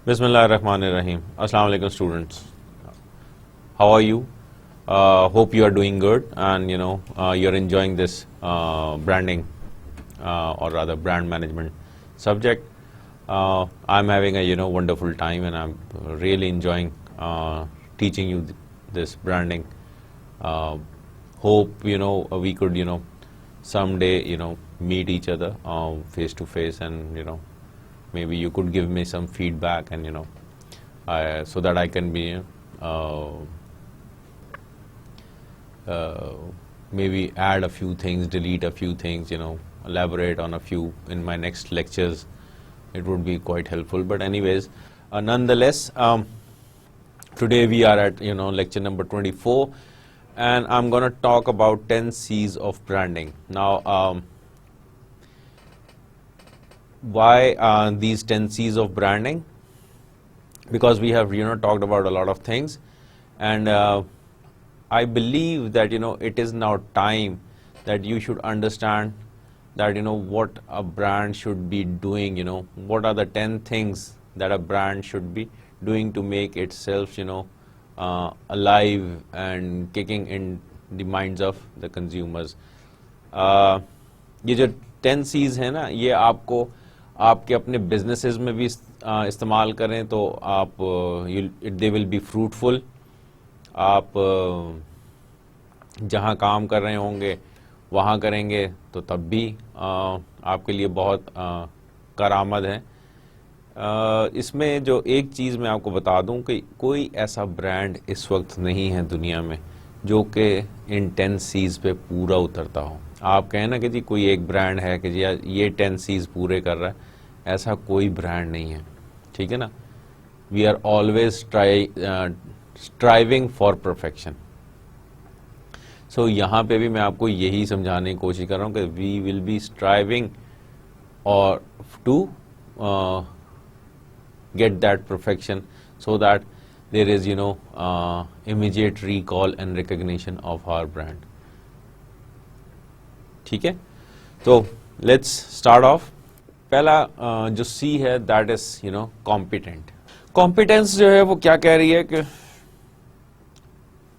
Bismillah ar-Rahman ar-Rahim. Assalamu alaikum students. How are you? Hope you are doing good and you're enjoying this branding or rather brand management subject. I'm having a wonderful time and I'm really enjoying teaching you this branding. Hope we could someday meet each other face to face and maybe you could give me some feedback and so that I can be maybe add a few things, delete a few things, elaborate on a few in my next lectures. It would be quite helpful. But anyways, nonetheless, today we are at lecture number 24 and I'm going to talk about 10 C's of branding. Now why these 10 C's of branding? Because we have talked about a lot of things and I believe that it is now time that you should understand that what a brand should be doing, what are the 10 things that a brand should be doing to make itself alive and kicking in the minds of the consumers. یہ جو 10 C's ہیں نا, یہ آپ کے اپنے businesses میں بھی استعمال کریں تو آپ دے ول بی فروٹفل. آپ جہاں کام کر رہے ہوں گے وہاں کریں گے تو تب بھی آپ کے لیے بہت کارآمد ہے. اس میں جو ایک چیز میں آپ کو بتا دوں کہ کوئی ایسا برانڈ اس وقت نہیں ہے دنیا میں جو کہ ان 10 C's پہ پورا اترتا ہو. آپ کہیں نا کہ جی کوئی ایک برانڈ ہے کہ جی یہ 10 C's پورے کر رہا ہے, ایسا کوئی برانڈ نہیں ہے, ٹھیک ہے نا. We are always striving for perfection. So یہاں پہ بھی میں آپ کو یہی سمجھانے کی کوشش کر رہا ہوں کہ وی ول بی اسٹرائیونگ اور to get that perfection so that there is immediate recall and recognition of our brand. ٹھیک ہے, تو let's start off. پہلا جو C ہے that is competent. competence جو ہے وہ کیا کہہ رہی ہے کہ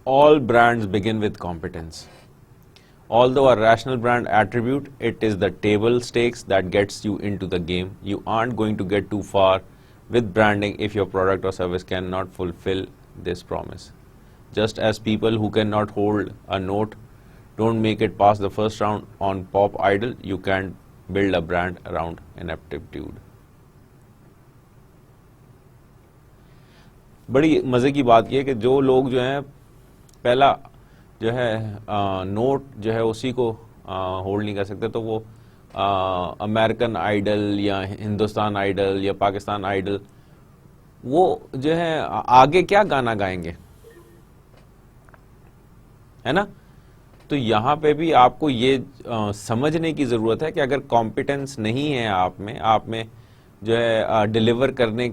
all brands begin with competence. Although a rational brand attribute, it is the table stakes that gets you into the game. You aren't going to get too far with branding if your product or service cannot fulfill this promise. Just as people who cannot hold a note don't make it past the first round on Pop Idol, you can't build a brand around ineptitude. بڑی مزے کی بات یہ ہے کہ جو لوگ جو ہیں پہلا جو ہے نوٹ جو ہے اسی کو ہولڈ نہیں کر سکتے تو وہ امریکن آئیڈل یا ہندوستان آئیڈل یا پاکستان آئیڈل وہ جو ہے آگے کیا گانا گائیں گے, ہے نا. تو یہاں پہ بھی آپ کو یہ سمجھنے کی ضرورت ہے کہ اگر کمپیٹنس نہیں ہے آپ میں جو ہے ڈیلیور کرنے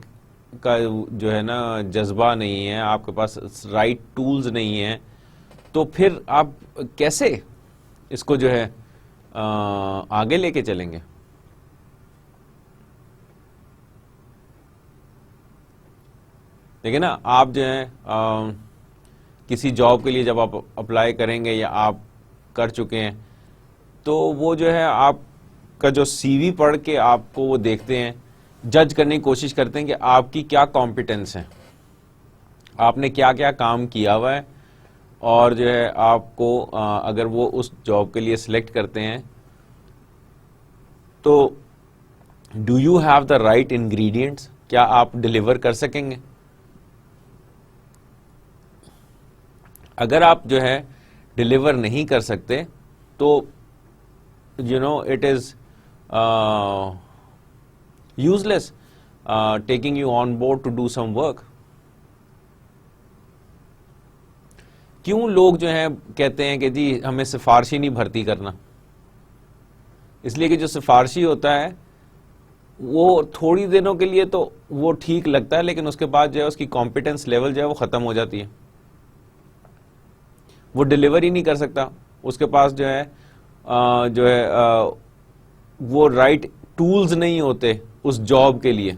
کا جو ہے نا جذبہ نہیں ہے, آپ کے پاس رائٹ ٹولز نہیں ہیں, تو پھر آپ کیسے اس کو جو ہے آگے لے کے چلیں گے. دیکھیں نا, آپ جو ہے کسی جاب کے لیے جب آپ اپلائی کریں گے یا آپ کر چکے ہیں تو وہ جو ہے آپ کا جو سی وی پڑھ کے آپ کو وہ دیکھتے ہیں, جج کرنے کی کوشش کرتے ہیں کہ آپ کی کیا کمپیٹنس ہے, آپ نے کیا کیا کام کیا ہوا ہے, اور جو ہے آپ کو اگر وہ اس جاب کے لیے سلیکٹ کرتے ہیں تو do you have the right ingredients, کیا آپ ڈلیور کر سکیں گے. اگر آپ جو ہے ڈلیور نہیں کر سکتے تو it is useless taking you on board to do some work. کیوں لوگ جو ہیں کہتے ہیں کہ جی ہمیں سفارشی نہیں بھرتی کرنا؟ اس لیے کہ جو سفارشی ہوتا ہے وہ تھوڑی دنوں کے لیے تو وہ ٹھیک لگتا ہے, لیکن اس کے بعد جو ہے اس کی کمپیٹنس لیول جو ہے وہ ختم ہو جاتی ہے, وہ ڈلیور ہی نہیں کر سکتا, اس کے پاس جو ہے وہ رائٹ ٹولز نہیں ہوتے اس جاب کے لیے.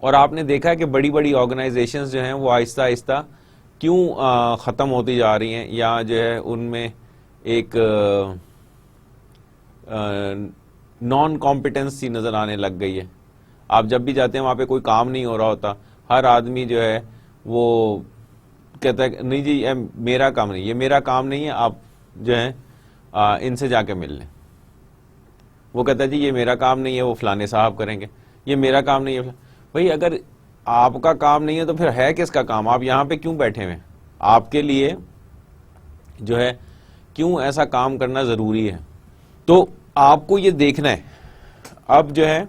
اور آپ نے دیکھا کہ بڑی بڑی آرگنائزیشنز جو ہیں وہ آہستہ آہستہ کیوں ختم ہوتی جا رہی ہیں، یا جو ہے ان میں ایک نان کمپیٹنسی نظر آنے لگ گئی ہے. آپ جب بھی جاتے ہیں وہاں پہ کوئی کام نہیں ہو رہا ہوتا، ہر آدمی جو ہے وہ کہتا ہے نہیں جی یہ میرا کام نہیں، یہ میرا کام نہیں ہے، آپ جو ہے ان سے جا کے مل لیں. وہ کہتا ہے جی یہ میرا کام نہیں ہے، وہ فلانے صاحب کریں گے، یہ میرا کام نہیں ہے. بھئی اگر آپ کا کام نہیں ہے تو پھر ہے کس کا کام؟ آپ یہاں پہ کیوں بیٹھے ہوئے؟ آپ کے لیے جو ہے کیوں ایسا کام کرنا ضروری ہے؟ تو آپ کو یہ دیکھنا ہے. اب جو ہے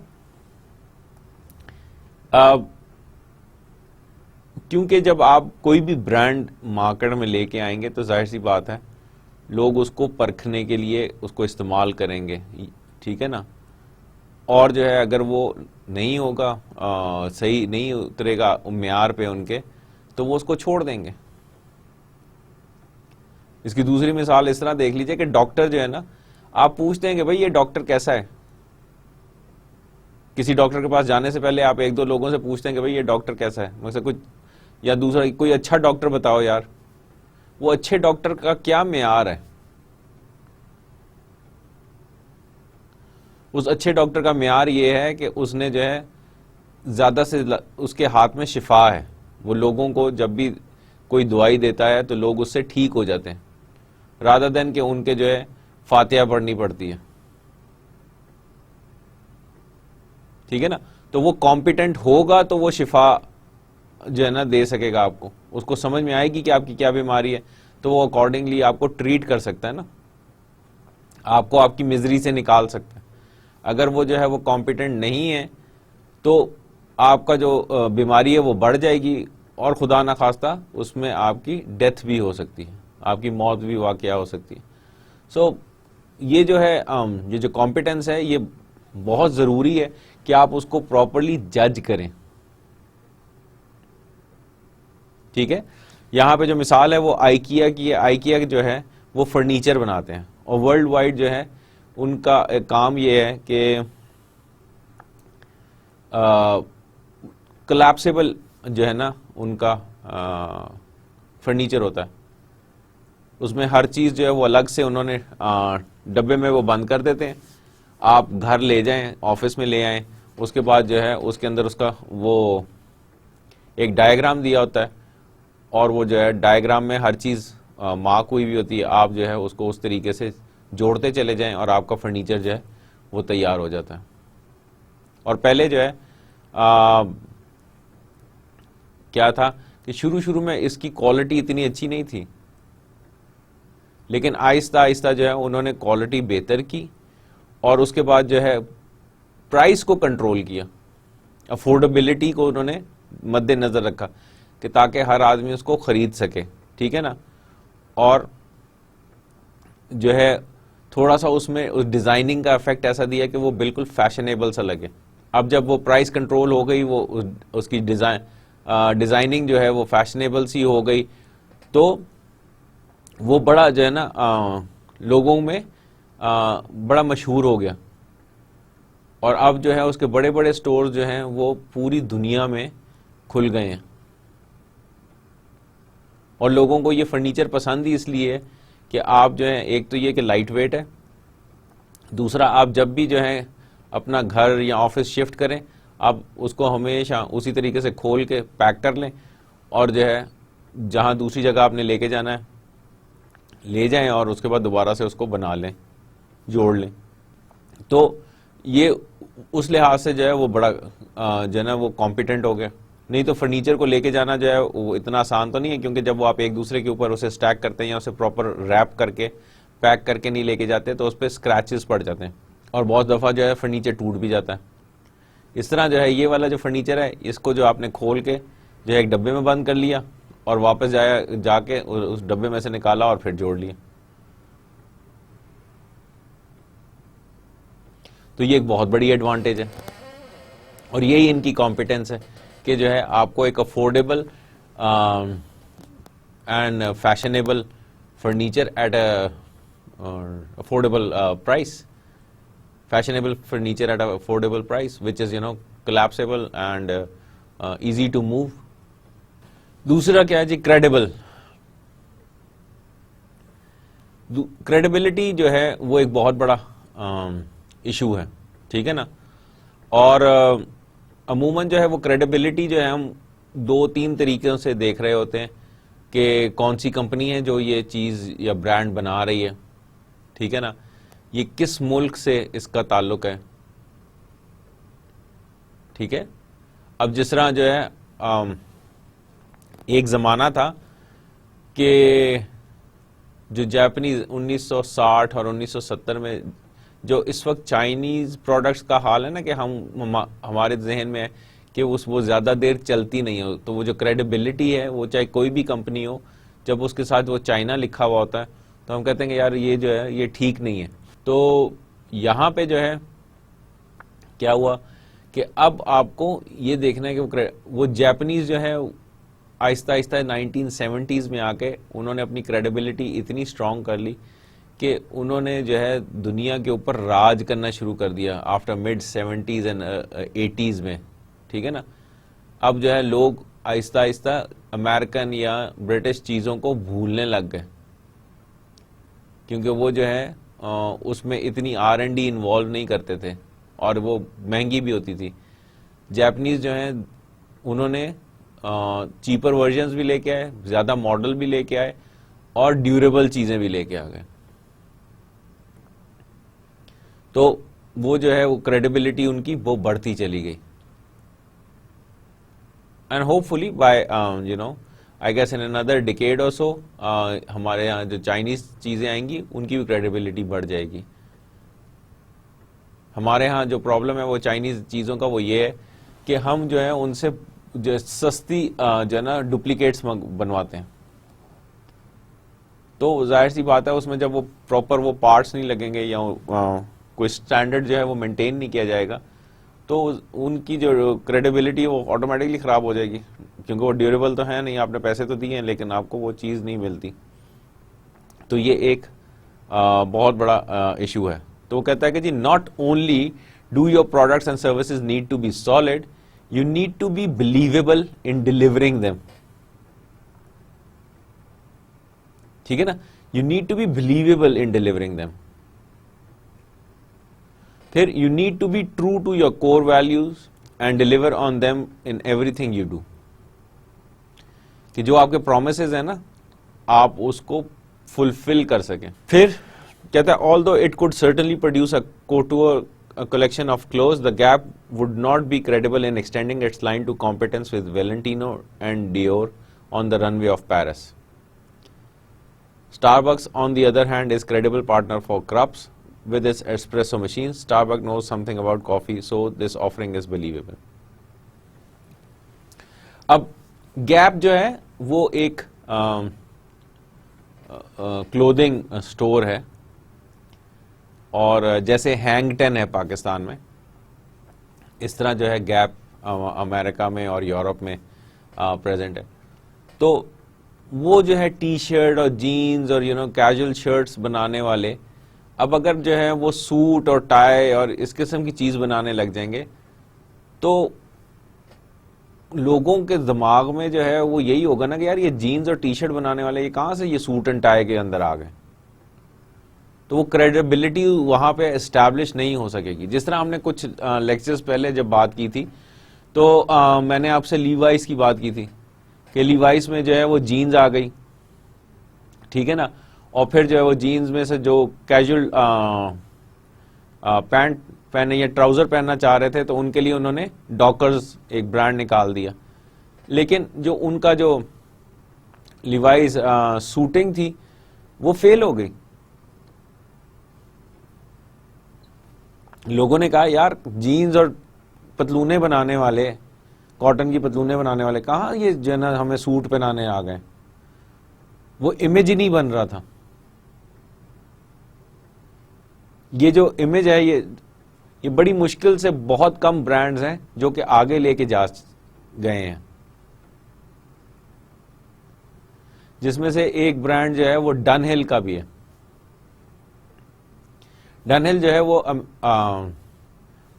کیونکہ جب آپ کوئی بھی برانڈ مارکیٹ میں لے کے آئیں گے تو ظاہر سی بات ہے لوگ اس کو پرکھنے کے لیے اس کو استعمال کریں گے، ٹھیک ہے نا. اور جو ہے اگر وہ نہیں ہوگا، صحیح نہیں اترے گا معیار پہ ان کے، تو وہ اس کو چھوڑ دیں گے. اس کی دوسری مثال اس طرح دیکھ لیجئے کہ ڈاکٹر جو ہے نا، آپ پوچھتے ہیں کہ بھئی یہ ڈاکٹر کیسا ہے. کسی ڈاکٹر کے پاس جانے سے پہلے آپ ایک دو لوگوں سے پوچھتے ہیں کہ بھئی یہ ڈاکٹر کیسا ہے، مثلا کچھ یا دوسرا کوئی اچھا ڈاکٹر بتاؤ یار. وہ اچھے ڈاکٹر کا کیا معیار ہے؟ اس اچھے ڈاکٹر کا معیار یہ ہے کہ اس نے جو ہے زیادہ سے اس کے ہاتھ میں شفا ہے. وہ لوگوں کو جب بھی کوئی دوائی دیتا ہے تو لوگ اس سے ٹھیک ہو جاتے ہیں، رادر دین کہ ان کے جو ہے فاتحہ پڑھنی پڑتی ہے. ٹھیک ہے نا. تو وہ کمپیٹنٹ ہوگا تو وہ شفا جو ہے نا دے سکے گا آپ کو، اس کو سمجھ میں آئے گی کہ آپ کی کیا بیماری ہے، تو وہ اکارڈنگلی آپ کو ٹریٹ کر سکتا ہے نا، آپ کو آپ کی مزری سے نکال سکتا ہے. اگر وہ جو ہے وہ کمپیٹنٹ نہیں ہے تو آپ کا جو بیماری ہے وہ بڑھ جائے گی، اور خدا نخواستہ اس میں آپ کی ڈیتھ بھی ہو سکتی ہے، آپ کی موت بھی واقعہ ہو سکتی ہے. سو یہ جو ہے یہ جو کمپیٹنس ہے یہ بہت ضروری ہے کہ آپ اس کو پراپرلی جج کریں. ٹھیک ہے. یہاں پہ جو مثال ہے وہ آئیکیا کی ہے. آئیکیا جو ہے وہ فرنیچر بناتے ہیں، اور ورلڈ وائڈ جو ہے ان کا کام یہ ہے کہ کلیپسیبل جو ہے نا ان کا فرنیچر ہوتا ہے. اس میں ہر چیز جو ہے وہ الگ سے انہوں نے ڈبے میں وہ بند کر دیتے ہیں. آپ گھر لے جائیں، آفس میں لے آئیں، اس کے بعد جو ہے اس کے اندر اس کا وہ ایک ڈائیگرام دیا ہوتا ہے، اور وہ جو ہے ڈائیگرام میں ہر چیز مارک ہوئی بھی ہوتی ہے. آپ جو ہے اس کو اس طریقے سے جوڑتے چلے جائیں اور آپ کا فرنیچر جو ہے وہ تیار ہو جاتا ہے. اور پہلے جو ہے کیا تھا کہ شروع میں اس کی کوالٹی اتنی اچھی نہیں تھی، لیکن آہستہ آہستہ جو ہے انہوں نے کوالٹی بہتر کی، اور اس کے بعد جو ہے پرائس کو کنٹرول کیا، افورڈیبلٹی کو انہوں نے مد نظر رکھا کہ تاکہ ہر آدمی اس کو خرید سکے. ٹھیک ہے نا. اور جو ہے تھوڑا سا اس میں اس ڈیزائننگ کا افیکٹ ایسا دیا کہ وہ بالکل فیشنیبل سا لگے. اب جب وہ پرائس کنٹرول ہو گئی، وہ اس کی ڈیزائننگ جو ہے وہ فیشنیبل سی ہو گئی، تو وہ بڑا جو ہے نا لوگوں میں بڑا مشہور ہو گیا. اور اب جو ہے اس کے بڑے بڑے سٹورز جو ہیں وہ پوری دنیا میں کھل گئے ہیں. اور لوگوں کو یہ فرنیچر پسند ہی اس لیے کہ آپ جو ہے ایک تو یہ کہ لائٹ ویٹ ہے، دوسرا آپ جب بھی جو ہے اپنا گھر یا آفس شفٹ کریں آپ اس کو ہمیشہ اسی طریقے سے کھول کے پیک کر لیں، اور جو ہے جہاں دوسری جگہ آپ نے لے کے جانا ہے لے جائیں، اور اس کے بعد دوبارہ سے اس کو بنا لیں، جوڑ لیں. تو یہ اس لحاظ سے جو ہے وہ بڑا جو ہے نا وہ کمپیٹنٹ ہو گیا. نہیں تو فرنیچر کو لے کے جانا جو ہے وہ اتنا آسان تو نہیں ہے، کیونکہ جب وہ آپ ایک دوسرے کے اوپر اسے سٹیک کرتے ہیں یا اسے پراپر ریپ کر کے پیک کر کے نہیں لے کے جاتے تو اس پہ اسکریچز پڑ جاتے ہیں، اور بہت دفعہ جو ہے فرنیچر ٹوٹ بھی جاتا ہے. اس طرح جو ہے یہ والا جو فرنیچر ہے اس کو جو آپ نے کھول کے جو ہے ایک ڈبے میں بند کر لیا، اور واپس جا کے اس ڈبے میں سے نکالا اور پھر جوڑ لیا. تو یہ ایک بہت بڑی ایڈوانٹیج ہے، اور یہی ان کی کمپیٹنس ہے کہ جو ہے آپ کو ایک affordable and fashionable furniture at affordable price, fashionable furniture at a affordable price which is collapsible and easy to move. دوسرا کیا ہے جی؟ کریڈیبل. کریڈیبلٹی جو ہے وہ ایک بہت بڑا ایشو ہے, ٹھیک ہے نا. اور عموماً جو ہے وہ کریڈیبلٹی جو ہے ہم 2-3 طریقوں سے دیکھ رہے ہوتے ہیں کہ کون سی کمپنی ہے جو یہ چیز یا برانڈ بنا رہی ہے, ٹھیک ہے نا, یہ کس ملک سے اس کا تعلق ہے, ٹھیک ہے. اب جس طرح جو ہے ایک زمانہ تھا کہ جو جاپنیز 1960 اور 1970 میں جو اس وقت چائنیز پروڈکٹس کا حال ہے نا کہ ہمارے ذہن میں ہے کہ وہ زیادہ دیر چلتی نہیں ہو, تو وہ جو کریڈیبلٹی ہے وہ چاہے کوئی بھی کمپنی ہو, جب اس کے ساتھ وہ چائنا لکھا ہوا ہوتا ہے تو ہم کہتے ہیں کہ یار یہ جو ہے یہ ٹھیک نہیں ہے. تو یہاں پہ جو ہے کیا ہوا کہ اب آپ کو یہ دیکھنا ہے کہ وہ جاپنیز جو ہے آہستہ آہستہ 1970s میں آ کے انہوں نے اپنی کریڈیبلٹی اتنی اسٹرانگ کر لی کہ انہوں نے جو ہے دنیا کے اوپر راج کرنا شروع کر دیا after mid 70s and 80s میں, ٹھیک ہے نا. اب جو ہے لوگ آہستہ آہستہ امریکن یا برٹش چیزوں کو بھولنے لگ گئے کیونکہ وہ جو ہے اس میں اتنی R&D انوالو نہیں کرتے تھے اور وہ مہنگی بھی ہوتی تھی. جاپنیز جو ہیں انہوں نے چیپر ورژنز بھی لے کے آئے, زیادہ ماڈل بھی لے کے آئے اور ڈیوریبل چیزیں بھی لے کے آ گئے. تو وہ جو ہے وہ کریڈیبلٹی ان کی وہ بڑھتی چلی گئی. And hope fully by I guess in another decade or so ہمارے یہاں جو چائنیز چیزیں آئیں گی ان کی بھی کریڈیبلٹی بڑھ جائے گی. ہمارے ہاں جو پرابلم ہے وہ چائنیز چیزوں کا وہ یہ ہے کہ ہم جو ہے ان سے جو سستی جو ہے نا ڈپلیکیٹس بنواتے ہیں, تو ظاہر سی بات ہے اس میں جب وہ پراپر وہ پارٹس نہیں لگیں گے یا کوئی اسٹینڈرڈ جو ہے وہ مینٹین نہیں کیا جائے گا تو ان کی جو کریڈیبلٹی وہ آٹومیٹکلی خراب ہو جائے گی کیونکہ وہ ڈیوریبل تو ہے نہیں, آپ نے پیسے تو دیے ہیں لیکن آپ کو وہ چیز نہیں ملتی. تو یہ ایک بہت بڑا ایشو ہے. تو وہ کہتا ہے کہ جی not only do your products and services need to be solid, you need to be believable in delivering them, ٹھیک ہے نا. You need to be believable in delivering them. پھر you need to be true to your core values and deliver on them in everything you do, کہ جو آپ کے promises ہیں نا آپ اس کو فلفل کر سکیں. پھر کہتا ہے although it could certainly produce a couture collection of clothes, the Gap would not be credible in extending its line to competence with Valentino and Dior on the runway of Paris. Starbucks, on the other hand, is credible partner for Krups with its espresso machines. Starbucks knows something about coffee, so this offering is believable. اب gap جو ہے وہ ایک clothing store ہے اور جیسے hang ten ہے پاکستان میں اس طرح جو ہے گیپ امریکہ میں اور یورپ میں پریزنٹ ہے. تو وہ جو ہے ٹی شرٹ اور جینز اور کیجول شرٹس بنانے والے اب اگر جو ہے وہ سوٹ اور ٹائی اور اس قسم کی چیز بنانے لگ جائیں گے تو لوگوں کے دماغ میں جو ہے وہ یہی ہوگا نا کہ یار یہ جینز اور ٹی شرٹ بنانے والے یہ کہاں سے یہ سوٹ اینڈ ٹائی کے اندر آ گئے. تو وہ کریڈیبلٹی وہاں پہ اسٹیبلش نہیں ہو سکے گی. جس طرح ہم نے کچھ لیکچرز پہلے جب بات کی تھی تو میں نے آپ سے لیوائس کی بات کی تھی کہ لیوائس میں جو ہے وہ جینز آ گئی, ٹھیک ہے نا, اور پھر جو ہے وہ جینز میں سے جو کیجول پینٹ پہنے یا ٹراؤزر پہننا چاہ رہے تھے تو ان کے لیے انہوں نے ڈاکرز ایک برانڈ نکال دیا. لیکن جو ان کا جو لیوائز سوٹنگ تھی وہ فیل ہو گئی. لوگوں نے کہا یار جینز اور پتلونے بنانے والے, کاٹن کی پتلونے بنانے والے کہاں یہ جو ہے نا ہمیں سوٹ پہنانے آ گئے. وہ امیج ہی نہیں بن رہا تھا. یہ جو امیج ہے یہ بڑی مشکل سے بہت کم برانڈز ہیں جو کہ آگے لے کے جا گئے ہیں, جس میں سے ایک برانڈ جو ہے وہ ڈن ہل کا بھی ہے. ڈن ہل جو ہے وہ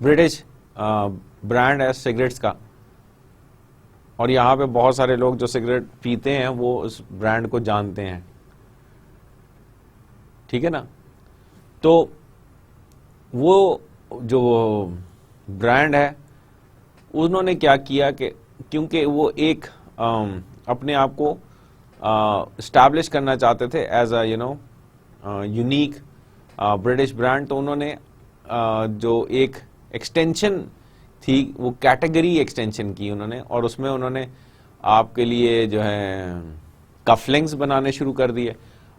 برٹش برانڈ ہے سگریٹس کا, اور یہاں پہ بہت سارے لوگ جو سگریٹ پیتے ہیں وہ اس برانڈ کو جانتے ہیں, ٹھیک ہے نا. تو وہ جو برانڈ ہے انہوں نے کیا کیا کہ کیونکہ وہ ایک اپنے آپ کو اسٹیبلش کرنا چاہتے تھے as a unique British brand, تو انہوں نے جو ایک ایکسٹینشن تھی وہ کیٹیگری ایکسٹینشن کی انہوں نے, اور اس میں انہوں نے آپ کے لیے جو ہے کف لنگز بنانے شروع کر دیے,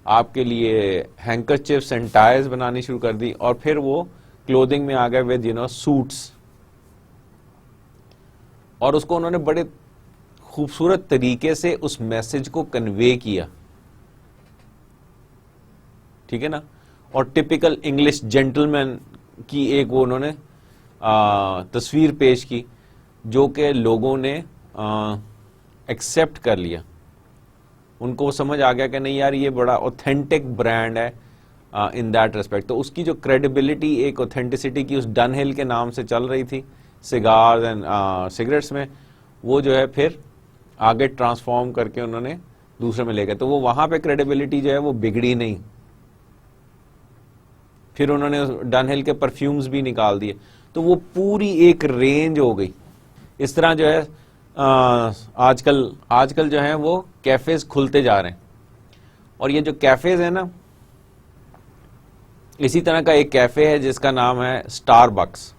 آپ کے لیے ہینکرچیفس اینڈ ٹائز بنانی شروع کر دی, اور پھر وہ کلودنگ میں آ گئے ود سوٹس, اور اس کو انہوں نے بڑے خوبصورت طریقے سے اس میسج کو کنوے کیا, ٹھیک ہے نا. اور ٹپیکل انگلش جینٹل مین کی ایک وہ انہوں نے تصویر پیش کی جو کہ لوگوں نے ایکسپٹ کر لیا, ان کو سمجھ آ گیا کہ نہیں یار یہ بڑا اوتھینٹک برانڈ ہے ان دیٹ ریسپیکٹ. تو اس کی جو کریڈیبلٹی ایک اوتھینٹسٹی کی اس ڈن ہل کے نام سے چل رہی تھی سگارز اینڈ سگریٹس میں, وہ جو ہے پھر آگے ٹرانسفارم کر کے انہوں نے دوسرے میں لے گئے, تو وہ وہاں پہ کریڈیبلٹی جو ہے وہ بگڑی نہیں. پھر انہوں نے ڈن ہل کے پرفیومز بھی نکال دیے, تو وہ پوری ایک رینج ہو گئی. اس طرح جو ہے آج کل جو ہے وہ کیفیز کھلتے جا رہے ہیں, اور یہ جو کیفیز ہیں نا, اسی طرح کا ایک کیفے ہے جس کا نام ہے اسٹار بکس,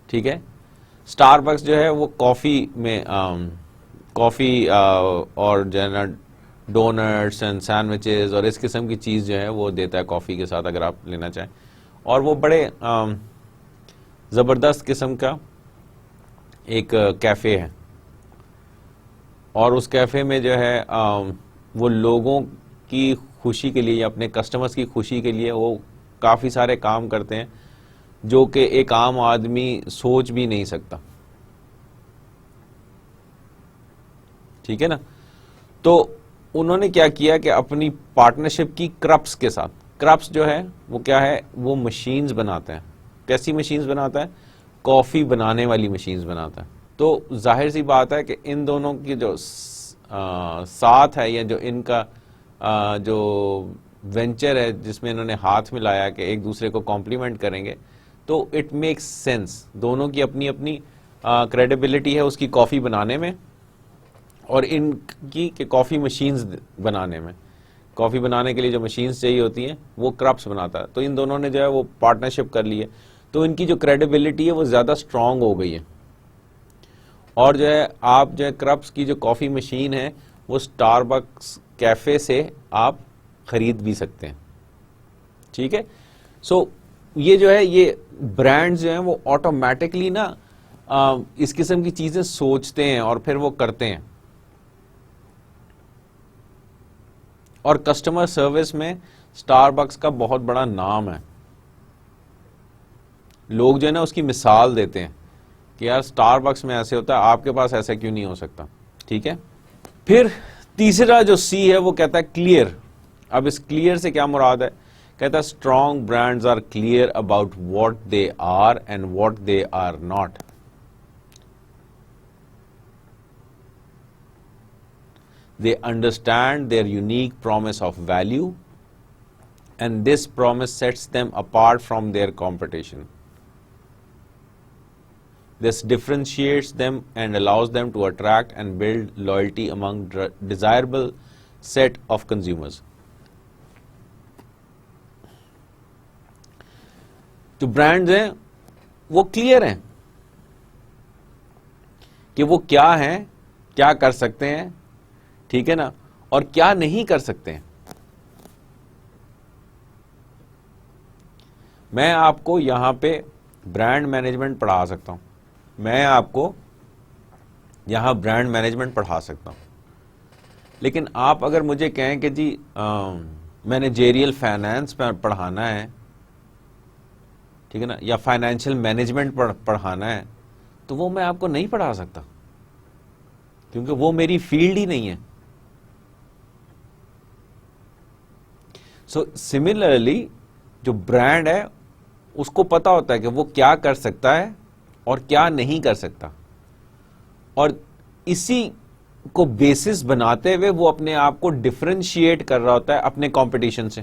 ٹھیک ہے. اسٹار بکس جو ہے وہ کافی میں کافی اور جو ہے نا ڈونٹس اینڈ سینڈوچز اور اس قسم کی چیز جو ہے وہ دیتا ہے کافی کے ساتھ اگر آپ لینا چاہیں, اور وہ بڑے زبردست قسم کا ایک کیفے ہے, اور اس کیفے میں جو ہے وہ لوگوں کی خوشی کے لیے یا اپنے کسٹمرز کی خوشی کے لیے وہ کافی سارے کام کرتے ہیں جو کہ ایک عام آدمی سوچ بھی نہیں سکتا, ٹھیک ہے نا. تو انہوں نے کیا کیا کہ اپنی پارٹنرشپ کی کرپس کے ساتھ, کرپس جو ہے وہ کیا ہے, وہ مشینز بناتے ہیں. کیسی مشینز بناتا ہے؟ کافی بنانے والی مشینز بناتا ہے. تو ظاہر سی بات ہے کہ ان دونوں کی جو ساتھ ہے یا جو ان کا جو وینچر ہے جس میں انہوں نے ہاتھ ملایا کہ ایک دوسرے کو کمپلیمنٹ کریں گے, تو اٹ میکس سینس. دونوں کی اپنی اپنی کریڈیبلٹی ہے اس کی کافی بنانے میں, اور ان کی کہ کافی مشینز بنانے میں. کافی بنانے کے لیے جو مشینز چاہیے ہوتی ہیں وہ کرپس بناتا ہے. تو ان دونوں نے جو ہے وہ پارٹنرشپ کر لی ہے, تو ان کی جو کریڈیبلٹی ہے وہ زیادہ اسٹرانگ ہو گئی ہے. اور جو ہے آپ جو ہے کرپس کی جو کافی مشین ہے وہ اسٹار بکس کیفے سے آپ خرید بھی سکتے ہیں, ٹھیک ہے. سو یہ جو ہے یہ برانڈز جو ہیں وہ آٹومیٹکلی نا اس قسم کی چیزیں سوچتے ہیں اور پھر وہ کرتے ہیں. اور کسٹمر سروس میں اسٹار بکس کا بہت بڑا نام ہے. لوگ جو ہے نا اس کی مثال دیتے ہیں کہ یار اسٹار بکس میں ایسے ہوتا ہے, آپ کے پاس ایسا کیوں نہیں ہو سکتا, ٹھیک ہے. پھر تیسرا جو سی ہے وہ کہتا ہے کلیئر. اب اس کلیئر سے کیا مراد ہے؟ کہتا ہے strong brands are clear about what they are and what they are not. They understand their unique promise of value, and this promise sets them apart from their competition. This differentiates them and allows them to attract and build loyalty among desirable set of consumers. جو brands ہیں وہ clear ہیں کہ وہ کیا ہیں, کیا کر سکتے ہیں, ٹھیک ہے نا, اور کیا نہیں کر سکتے ہیں. میں آپ کو یہاں پہ برانڈ مینجمنٹ پڑھا سکتا ہوں, میں آپ کو یہاں برانڈ مینجمنٹ پڑھا سکتا ہوں, لیکن آپ اگر مجھے کہیں کہ جی مینیجریل فائنانس پڑھانا ہے, ٹھیک ہے نا, یا فائنینشیل مینجمنٹ پڑھانا ہے, تو وہ میں آپ کو نہیں پڑھا سکتا کیونکہ وہ میری فیلڈ ہی نہیں ہے. سو سملرلی جو برانڈ ہے اس کو پتا ہوتا ہے کہ وہ کیا کر سکتا ہے اور کیا نہیں کر سکتا. اور اسی کو بیسس بناتے ہوئے وہ اپنے آپ کو ڈفرینشیٹ کر رہا ہوتا ہے اپنے کمپٹیشن سے.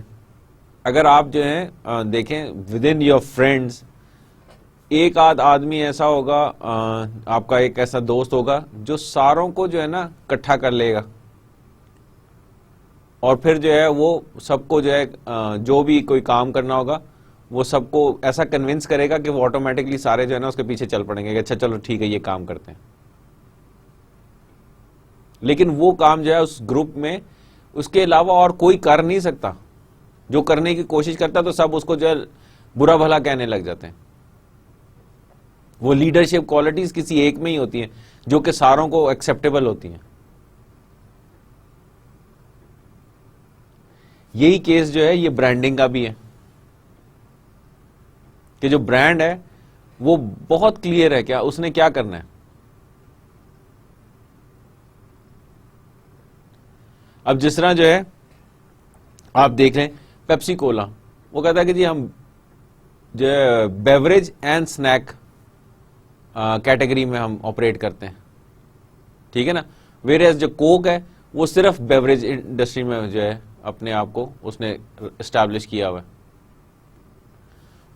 اگر آپ جو ہے دیکھیں ود ان یور فرینڈز ایک آدھ آدمی ایسا ہوگا, آپ کا ایک ایسا دوست ہوگا جو ساروں کو جو ہے نا اکٹھا کر لے گا, اور پھر جو ہے وہ سب کو جو ہے جو بھی کوئی کام کرنا ہوگا وہ سب کو ایسا کنونس کرے گا کہ وہ آٹومیٹکلی سارے جو ہے نا اس کے پیچھے چل پڑیں گے کہ اچھا چلو ٹھیک ہے یہ کام کرتے ہیں. لیکن وہ کام جو ہے اس گروپ میں اس کے علاوہ اور کوئی کر نہیں سکتا. جو کرنے کی کوشش کرتا تو سب اس کو جو ہے برا بھلا کہنے لگ جاتے ہیں. وہ لیڈرشپ کوالٹیز کسی ایک میں ہی ہوتی ہیں جو کہ ساروں کو ایکسیپٹیبل ہوتی ہیں. یہی کیس جو ہے یہ برانڈنگ کا بھی ہے کہ جو برانڈ ہے وہ بہت کلیئر ہے کیا اس نے کیا کرنا ہے. اب جس طرح جو ہے آپ دیکھ لیں پیپسی کولا, وہ کہتا ہے کہ جی ہم جو ہے بیوریج اینڈ سنیک کیٹیگری میں ہم آپریٹ کرتے ہیں, ٹھیک ہے نا. ویئر جو کوک ہے وہ صرف بیوریج انڈسٹری میں جو ہے اپنے آپ کو اس نے اسٹیبلش کیا ہوا ہے.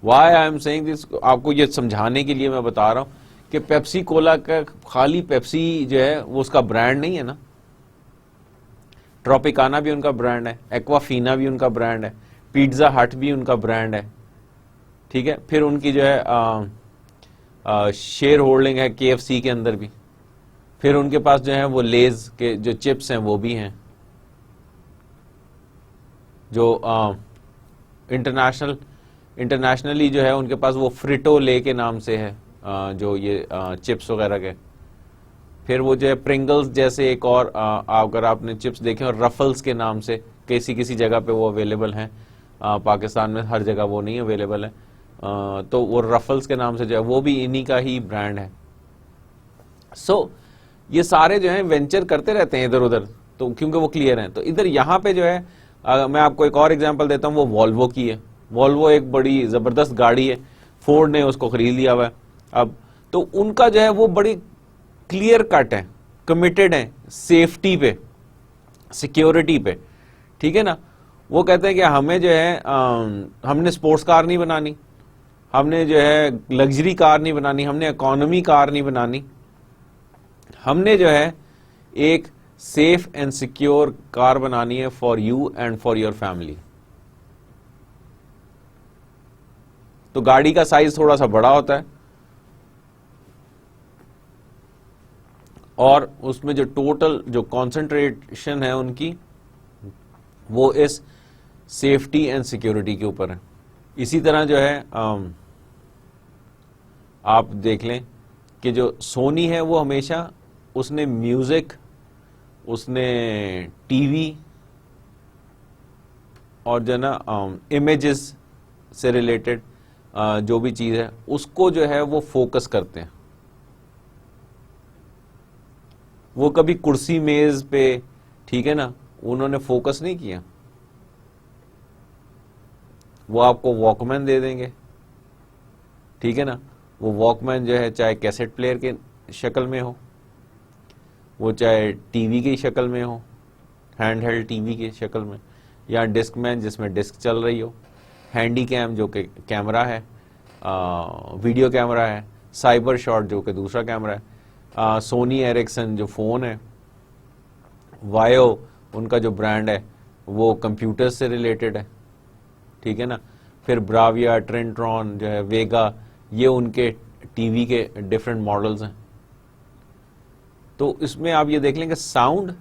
وائی آئی ایم سیئنگ دس, آپ کو یہ سمجھانے کے لیے میں بتا رہا ہوں کہ پیپسی کولا کا خالی پیپسی جو ہے وہ اس کا برانڈ نہیں ہے نا, ٹراپیکانا بھی ان کا برانڈ ہے, ایکوافینا بھی ان کا برانڈ ہے, پیزا ہٹ بھی ان کا برانڈ ہے, ٹھیک ہے. پھر ان کی جو ہے شیئر ہولڈنگ ہے کے ایف سی کے اندر بھی. پھر ان کے پاس جو ہے وہ لیز کے جو چپس ہیں وہ بھی ہیں, جو انٹرنیشنلی جو ہے ان کے پاس وہ فریٹو لے کے نام سے ہے جو یہ چپس وغیرہ کے. پھر وہ جو ہے پرنگلز جیسے ایک اور اگر آپ نے چپس دیکھیں, اور رفلز کے نام سے کسی جگہ پہ وہ اویلیبل ہیں, پاکستان میں ہر جگہ وہ نہیں اویلیبل ہے, تو وہ رفلز کے نام سے جو ہے وہ بھی انہی کا ہی برانڈ ہے. سو یہ سارے جو ہیں وینچر کرتے رہتے ہیں ادھر ادھر, تو کیونکہ وہ کلیئر ہیں. تو ادھر یہاں پہ جو ہے میں آپ کو ایک اور ایگزامپل دیتا ہوں, وہ والوو کی ہے. والوو ایک بڑی زبردست گاڑی ہے, فورڈ نے اس کو خرید لیا ہوا ہے اب. تو ان کا جو ہے وہ بڑی کلیئر کٹ ہے, کمیٹڈ ہے سیفٹی پہ, سیکیورٹی پہ, ٹھیک ہے نا. وہ کہتے ہیں کہ ہمیں جو ہے ہم نے سپورٹس کار نہیں بنانی, ہم نے جو ہے لگژری کار نہیں بنانی, ہم نے اکانومی کار نہیں بنانی, ہم نے جو ہے ایک سیف اینڈ سیکیور کار بنانی ہے for you and for your family. تو گاڑی کا سائز تھوڑا سا بڑا ہوتا ہے, اور اس میں جو ٹوٹل جو کانسنٹریشن ہے ان کی وہ اس سیفٹی اینڈ سیکیورٹی کے اوپر ہے. اسی طرح جو ہے آپ دیکھ لیں کہ جو سونی ہے وہ ہمیشہ اس نے میوزک, اس نے ٹی وی اور جو ہے نا امیجز سے ریلیٹڈ جو بھی چیز ہے اس کو جو ہے وہ فوکس کرتے ہیں. وہ کبھی کرسی میز پہ, ٹھیک ہے نا, انہوں نے فوکس نہیں کیا. وہ آپ کو واک مین دے دیں گے, ٹھیک ہے نا. وہ واک مین جو ہے چاہے کیسٹ پلیئر کے شکل میں ہو, وہ چاہے ٹی وی کی شکل میں ہو, ہینڈ ہیلڈ ٹی وی کی شکل میں, یا ڈسک مین جس میں ڈسک چل رہی ہو, ہینڈی کیم جو کہ کیمرہ ہے, ویڈیو کیمرہ ہے, سائبر شاٹ جو کہ دوسرا کیمرہ ہے, سونی ایرکسن جو فون ہے, وایو ان کا جو برانڈ ہے وہ کمپیوٹر سے ریلیٹڈ ہے, ٹھیک ہے نا. پھر براویا, ٹرینٹرون جو ہے, ویگا, یہ ان کے ٹی وی کے ڈفرینٹ ماڈلز ہیں. تو اس میں آپ یہ دیکھ لیں کہ ساؤنڈ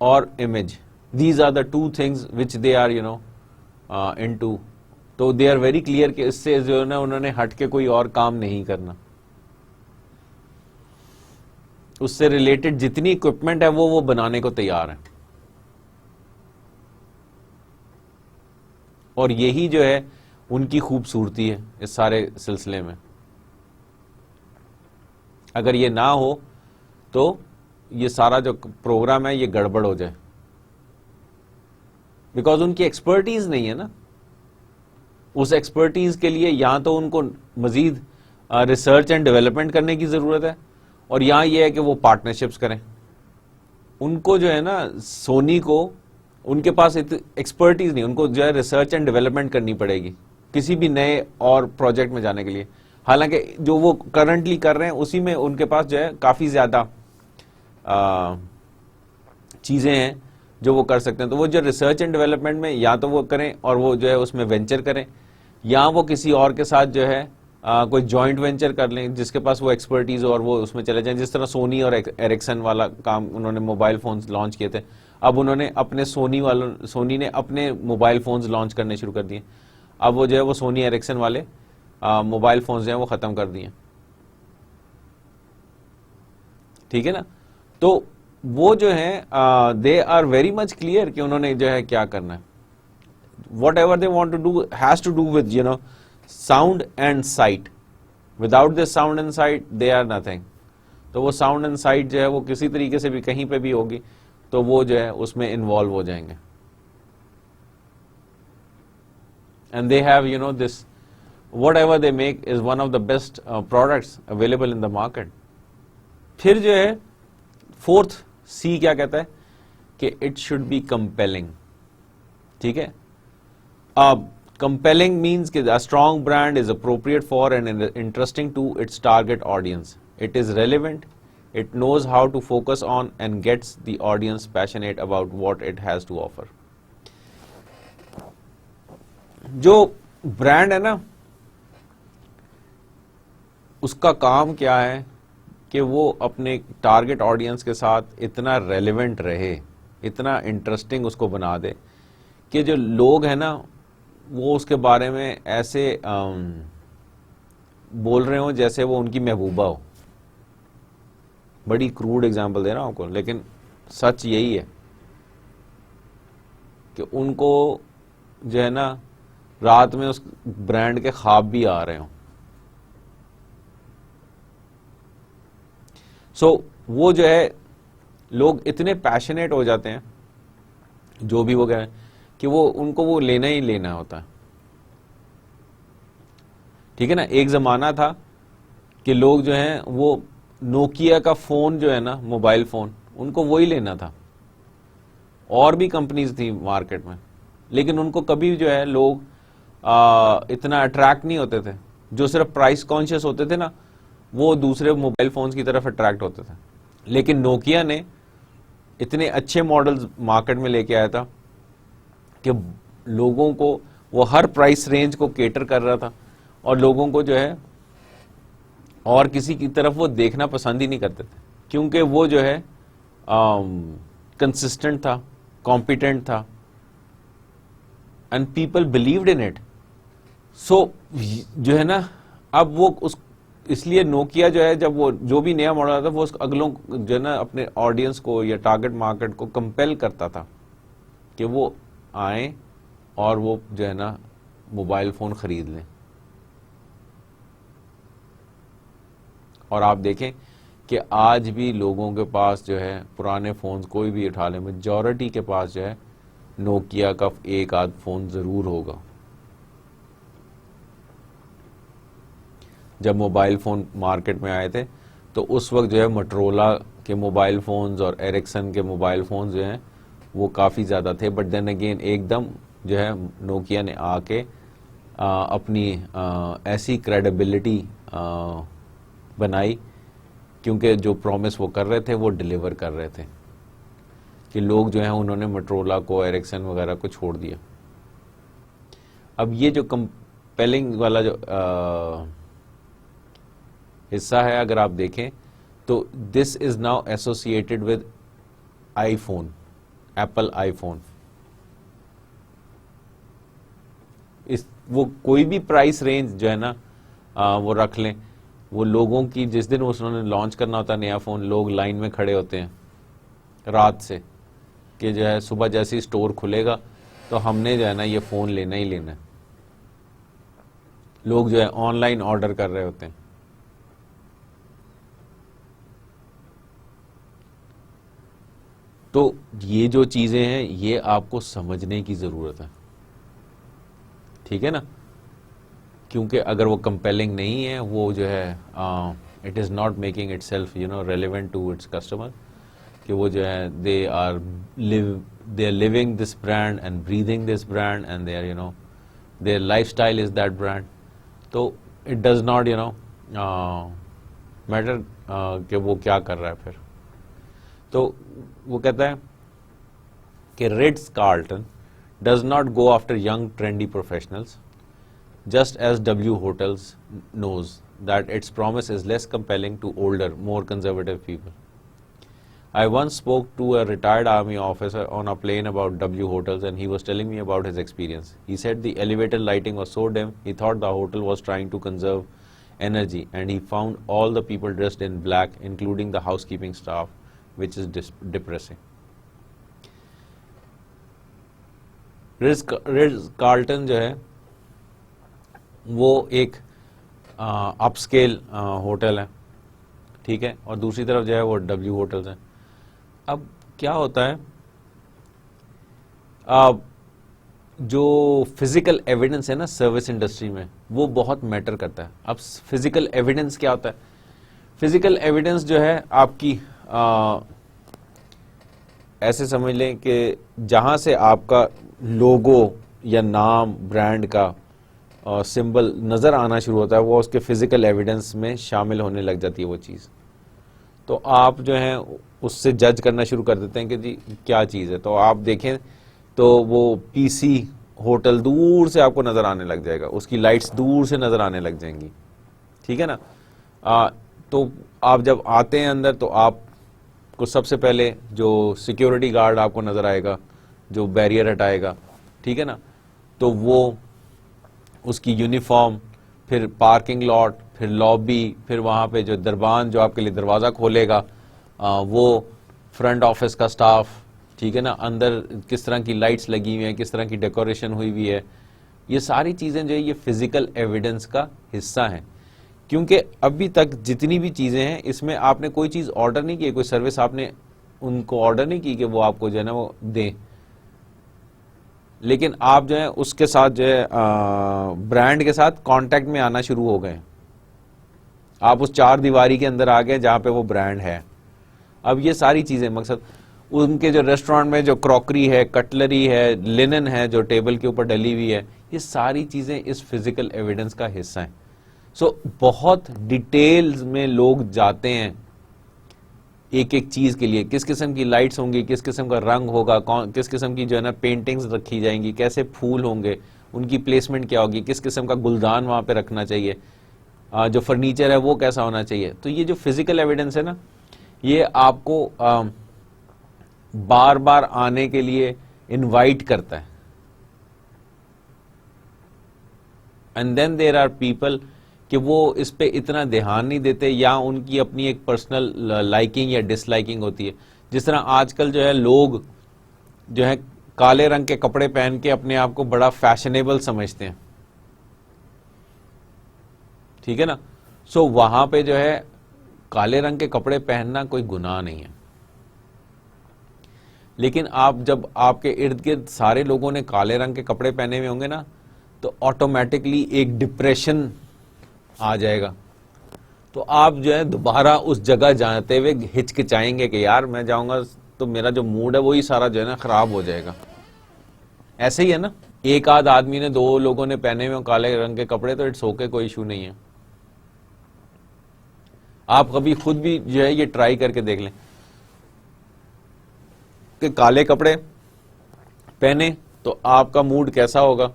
اور image, these are the two things which they are you know into. تو دے آر ویری کلیئر کہ اس سے جو ہے نا انہوں نے ہٹ کے کوئی اور کام نہیں کرنا. اس سے ریلیٹڈ جتنی اکوپمنٹ ہے وہ بنانے کو تیار ہیں. اور یہی جو ہے ان کی خوبصورتی ہے اس سارے سلسلے میں. اگر یہ نہ ہو تو یہ سارا جو پروگرام ہے یہ گڑبڑ ہو جائے, بیکاز ان کی ایکسپرٹیز نہیں ہے نا. اس ایکسپرٹیز کے لیے یا تو ان کو مزید ریسرچ اینڈ ڈیولپمنٹ کرنے کی ضرورت ہے, اور یہاں یہ ہے کہ وہ پارٹنرشپس کریں. ان کو جو ہے نا سونی کو, ان کے پاس ایکسپرٹیز نہیں, ان کو جو ہے ریسرچ اینڈ ڈیولپمنٹ کرنی پڑے گی کسی بھی نئے اور پروجیکٹ میں جانے کے لیے. حالانکہ جو وہ کرنٹلی کر رہے ہیں اسی میں ان کے پاس جو ہے کافی زیادہ چیزیں ہیں جو وہ کر سکتے ہیں. تو وہ جو ریسرچ اینڈ ڈیولپمنٹ میں یا تو وہ کریں اور وہ جو ہے اس میں وینچر کریں, یا وہ کسی اور کے ساتھ جو ہے کوئی جوائنٹ وینچر کر لیں جس کے پاس وہ ایکسپرٹیز ہو اور وہ اس میں چلے جائیں. جس طرح سونی اور ایرکسن والا کام انہوں نے موبائل فونز لانچ کیے تھے, اب انہوں نے اپنے سونی نے اپنے موبائل فونز لانچ کرنے شروع کر دیے. اب وہ جو ہے وہ سونی ایرکسن والے موبائل فونز جو ہیں وہ ختم کر دیے. ٹھیک ہے نا. تو وہ جو ہیں they are very much clear کہ انہوں نے جو ہے کیا کرنا ہے. Whatever they want to do has to do with sound and sight. Without this sound and sight they are nothing. تو وہ ساؤنڈ اینڈ سائٹ جو ہے وہ کسی طریقے سے بھی کہیں پہ بھی ہوگی تو وہ جو ہے اس میں انوالو ہو جائیں گے. And they have this whatever they make is one of the best products available in the market. پھر جو ہے فورتھ سی کیا کہتا ہے کہ it should be compelling. ٹھیک ہے. اب compelling means کہ a strong brand is appropriate for and interesting to its target audience. It is relevant. It knows how to focus on and gets the audience passionate about what it has to offer. جو brand ہے نا اس کا کام کیا ہے کہ وہ اپنے target audience کے ساتھ اتنا ریلیونٹ رہے, اتنا انٹرسٹنگ اس کو بنا دے کہ جو لوگ ہیں نا وہ اس کے بارے میں ایسے بول رہے ہوں جیسے وہ ان کی محبوبہ ہو. بڑی کروڈ ایگزامپل دے رہا ہوں آپ کو, لیکن سچ یہی ہے کہ ان کو جو ہے نا رات میں اس برانڈ کے خواب بھی آ رہے ہوں. سو وہ جو ہے لوگ اتنے پیشنیٹ ہو جاتے ہیں جو بھی وہ کہیں کہ وہ ان کو وہ لینا ہی لینا ہوتا ہے. ٹھیک ہے نا. ایک زمانہ تھا کہ لوگ جو ہیں وہ نوکیا کا فون جو ہے نا موبائل فون ان کو وہی لینا تھا. اور بھی کمپنیز تھیں مارکیٹ میں, لیکن ان کو کبھی جو ہے لوگ اتنا اٹریکٹ نہیں ہوتے تھے. جو صرف پرائس کانشیس ہوتے تھے نا وہ دوسرے موبائل فونز کی طرف اٹریکٹ ہوتے تھے. لیکن نوکیا نے اتنے اچھے ماڈلز مارکیٹ میں لے کے آیا تھا کہ لوگوں کو وہ ہر پرائس رینج کو کیٹر کر رہا تھا, اور لوگوں کو جو ہے اور کسی کی طرف وہ دیکھنا پسند ہی نہیں کرتے تھے, کیونکہ وہ جو ہے کنسسٹنٹ تھا, کمپیٹنٹ تھا, and people believed in it. So جو ہے نا اب وہ اس لیے نوکیا جو ہے جب وہ جو بھی نیا ماڈل آتا تھا وہ اگلوں جو ہے نا اپنے آڈینس کو یا ٹارگٹ مارکیٹ کو کمپیل کرتا تھا کہ وہ آئیں اور وہ جو ہے نا موبائل فون خرید لیں. اور آپ دیکھیں کہ آج بھی لوگوں کے پاس جو ہے پرانے فونز کوئی بھی اٹھا لیں, میجورٹی کے پاس جو ہے نوکیا کا ایک آدھ فون ضرور ہوگا. جب موبائل فون مارکیٹ میں آئے تھے تو اس وقت جو ہے مٹرولا کے موبائل فونز اور ایرکسن کے موبائل فونز جو ہیں وہ کافی زیادہ تھے. بٹ دین اگین ایک دم جو ہے نوکیا نے آ کے اپنی ایسی کریڈیبلٹی بنائی, کیونکہ جو پرومس وہ کر رہے تھے وہ ڈیلیور کر رہے تھے, کہ لوگ جو ہیں انہوں نے مٹرولا کو ایرکسن وغیرہ کو چھوڑ دیا. اب یہ جو کمپیلنگ والا جو حصہ ہے اگر آپ دیکھیں تو this is now associated with iPhone, Apple iPhone. وہ کوئی بھی پرائس رینج جو ہے نا وہ رکھ لیں, وہ لوگوں کی جس دن انہوں نے لانچ کرنا ہوتا ہے نیا فون, لوگ لائن میں کھڑے ہوتے ہیں رات سے کہ جو ہے صبح جیسے اسٹور کھلے گا تو ہم نے جو ہے نا یہ فون لینا ہی لینا ہے. لوگ جو ہے آن لائن آرڈر کر رہے ہوتے ہیں. تو یہ جو چیزیں ہیں یہ آپ کو سمجھنے کی ضرورت ہے. ٹھیک ہے نا, کیونکہ اگر وہ کمپیلنگ نہیں ہے, وہ جو ہے it is not making itself relevant to its customer, کہ وہ جو ہے they are living this brand and breathing this brand and they are their lifestyle is that brand. تو it does not matter کہ وہ کیا کر رہا ہے پھر. تو وہ کہتا ہے کہ Ritz Carlton does not go after young trendy professionals, just as W Hotels knows that its promise is less compelling to older, more conservative people. I once spoke to a retired army officer on a plane about W Hotels, and he was telling me about his experience. He said the elevator lighting was so dim, he thought the hotel was trying to conserve energy, and he found all the people dressed in black, including the housekeeping staff, which is depressing. Ritz Carlton جو ہے وہ ایک اپ scale hotel ہے, ٹھیک ہے, اور دوسری طرف جو ہے وہ ڈبلیو ہوٹلز ہیں. اب کیا ہوتا ہے, جو فزیکل ایویڈنس ہے نا سروس انڈسٹری میں, وہ بہت میٹر کرتا ہے. اب فزیکل ایویڈنس کیا ہوتا ہے؟ فزیکل ایویڈنس جو ہے آپ کی ایسے سمجھ لیں کہ جہاں سے آپ کا لوگو یا نام برانڈ کا سمبل نظر آنا شروع ہوتا ہے, وہ اس کے فزیکل ایویڈنس میں شامل ہونے لگ جاتی ہے وہ چیز. تو آپ جو ہیں اس سے جج کرنا شروع کر دیتے ہیں کہ جی کیا چیز ہے. تو آپ دیکھیں تو وہ پی سی ہوٹل دور سے آپ کو نظر آنے لگ جائے گا, اس کی لائٹس دور سے نظر آنے لگ جائیں گی, ٹھیک ہے نا. تو آپ جب آتے ہیں اندر تو آپ کو سب سے پہلے جو سیکیورٹی گارڈ آپ کو نظر آئے گا, جو بیریئر ہٹائے گا, ٹھیک ہے نا, تو وہ اس کی یونیفارم, پھر پارکنگ لاٹ, پھر لابی, پھر وہاں پہ جو دربان جو آپ کے لیے دروازہ کھولے گا وہ فرنٹ آفس کا سٹاف, ٹھیک ہے نا, اندر کس طرح کی لائٹس لگی ہوئی ہیں, کس طرح کی ڈیکوریشن ہوئی ہوئی ہے, یہ ساری چیزیں جو ہے یہ فزیکل ایویڈنس کا حصہ ہیں. کیونکہ ابھی تک جتنی بھی چیزیں ہیں اس میں آپ نے کوئی چیز آرڈر نہیں کی, کوئی سروس آپ نے ان کو آرڈر نہیں کی کہ وہ آپ کو جو ہے نا وہ دیں, لیکن آپ جو ہے اس کے ساتھ جو ہے برانڈ کے ساتھ کانٹیکٹ میں آنا شروع ہو گئے. آپ اس چار دیواری کے اندر آ گئے جہاں پہ وہ برانڈ ہے. اب یہ ساری چیزیں مقصد ان کے جو ریسٹورینٹ میں جو کراکری ہے, کٹلری ہے, لینن ہے جو ٹیبل کے اوپر ڈلی ہوئی ہے, یہ ساری چیزیں اس فزیکل ایویڈنس کا حصہ ہیں. سو بہت ڈیٹیلز میں لوگ جاتے ہیں ایک ایک چیز کے لیے, کس قسم کی لائٹس ہوں گی, کس قسم کا رنگ ہوگا, کس قسم کی جو ہے نا پینٹنگز رکھی جائیں گی, کیسے پھول ہوں گے, ان کی پلیسمنٹ کیا ہوگی, کس قسم کا گلدان وہاں پہ رکھنا چاہیے, جو فرنیچر ہے وہ کیسا ہونا چاہیے. تو یہ جو فزیکل ایویڈنس ہے نا, یہ آپ کو بار بار آنے کے لیے انوائٹ کرتا ہے. And then there are people کہ وہ اس پہ اتنا دھیان نہیں دیتے, یا ان کی اپنی ایک پرسنل لائکنگ یا ڈس لائکنگ ہوتی ہے. جس طرح آج کل جو ہے لوگ جو ہے کالے رنگ کے کپڑے پہن کے اپنے آپ کو بڑا فیشنیبل سمجھتے ہیں, ٹھیک ہے نا. سو وہاں پہ جو ہے کالے رنگ کے کپڑے پہننا کوئی گناہ نہیں ہے, لیکن آپ جب آپ کے ارد گرد سارے لوگوں نے کالے رنگ کے کپڑے پہنے ہوئے ہوں گے نا, تو آٹومیٹکلی ایک ڈپریشن آ جائے گا. تو آپ جو ہے دوبارہ اس جگہ جاتے ہوئے ہچکچائیں گے کہ یار میں جاؤں گا تو میرا جو موڈ ہے وہی سارا جو ہے نا خراب ہو جائے گا. ایسے ہی ہے نا, ایک آدھ آدمی نے, دو لوگوں نے پہنے ہوئے کالے رنگ کے کپڑے تو اٹس اوکے, کوئی ایشو نہیں ہے. آپ کبھی خود بھی جو ہے یہ ٹرائی کر کے دیکھ لیں کہ کالے کپڑے پہنے تو آپ کا موڈ کیسا ہوگا,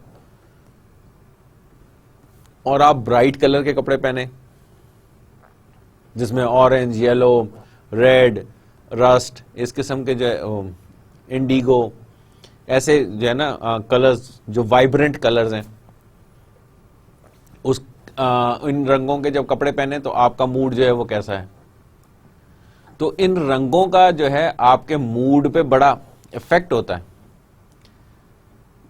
اور آپ برائٹ کلر کے کپڑے پہنے جس میں اورنج, یلو, ریڈ, رسٹ, اس قسم کے جو ہے انڈیگو, ایسے جو ہے نا کلرز جو وائبرنٹ کلرز ہیں, ان رنگوں کے جب کپڑے پہنے تو آپ کا موڈ جو ہے وہ کیسا ہے. تو ان رنگوں کا جو ہے آپ کے موڈ پہ بڑا افیکٹ ہوتا ہے.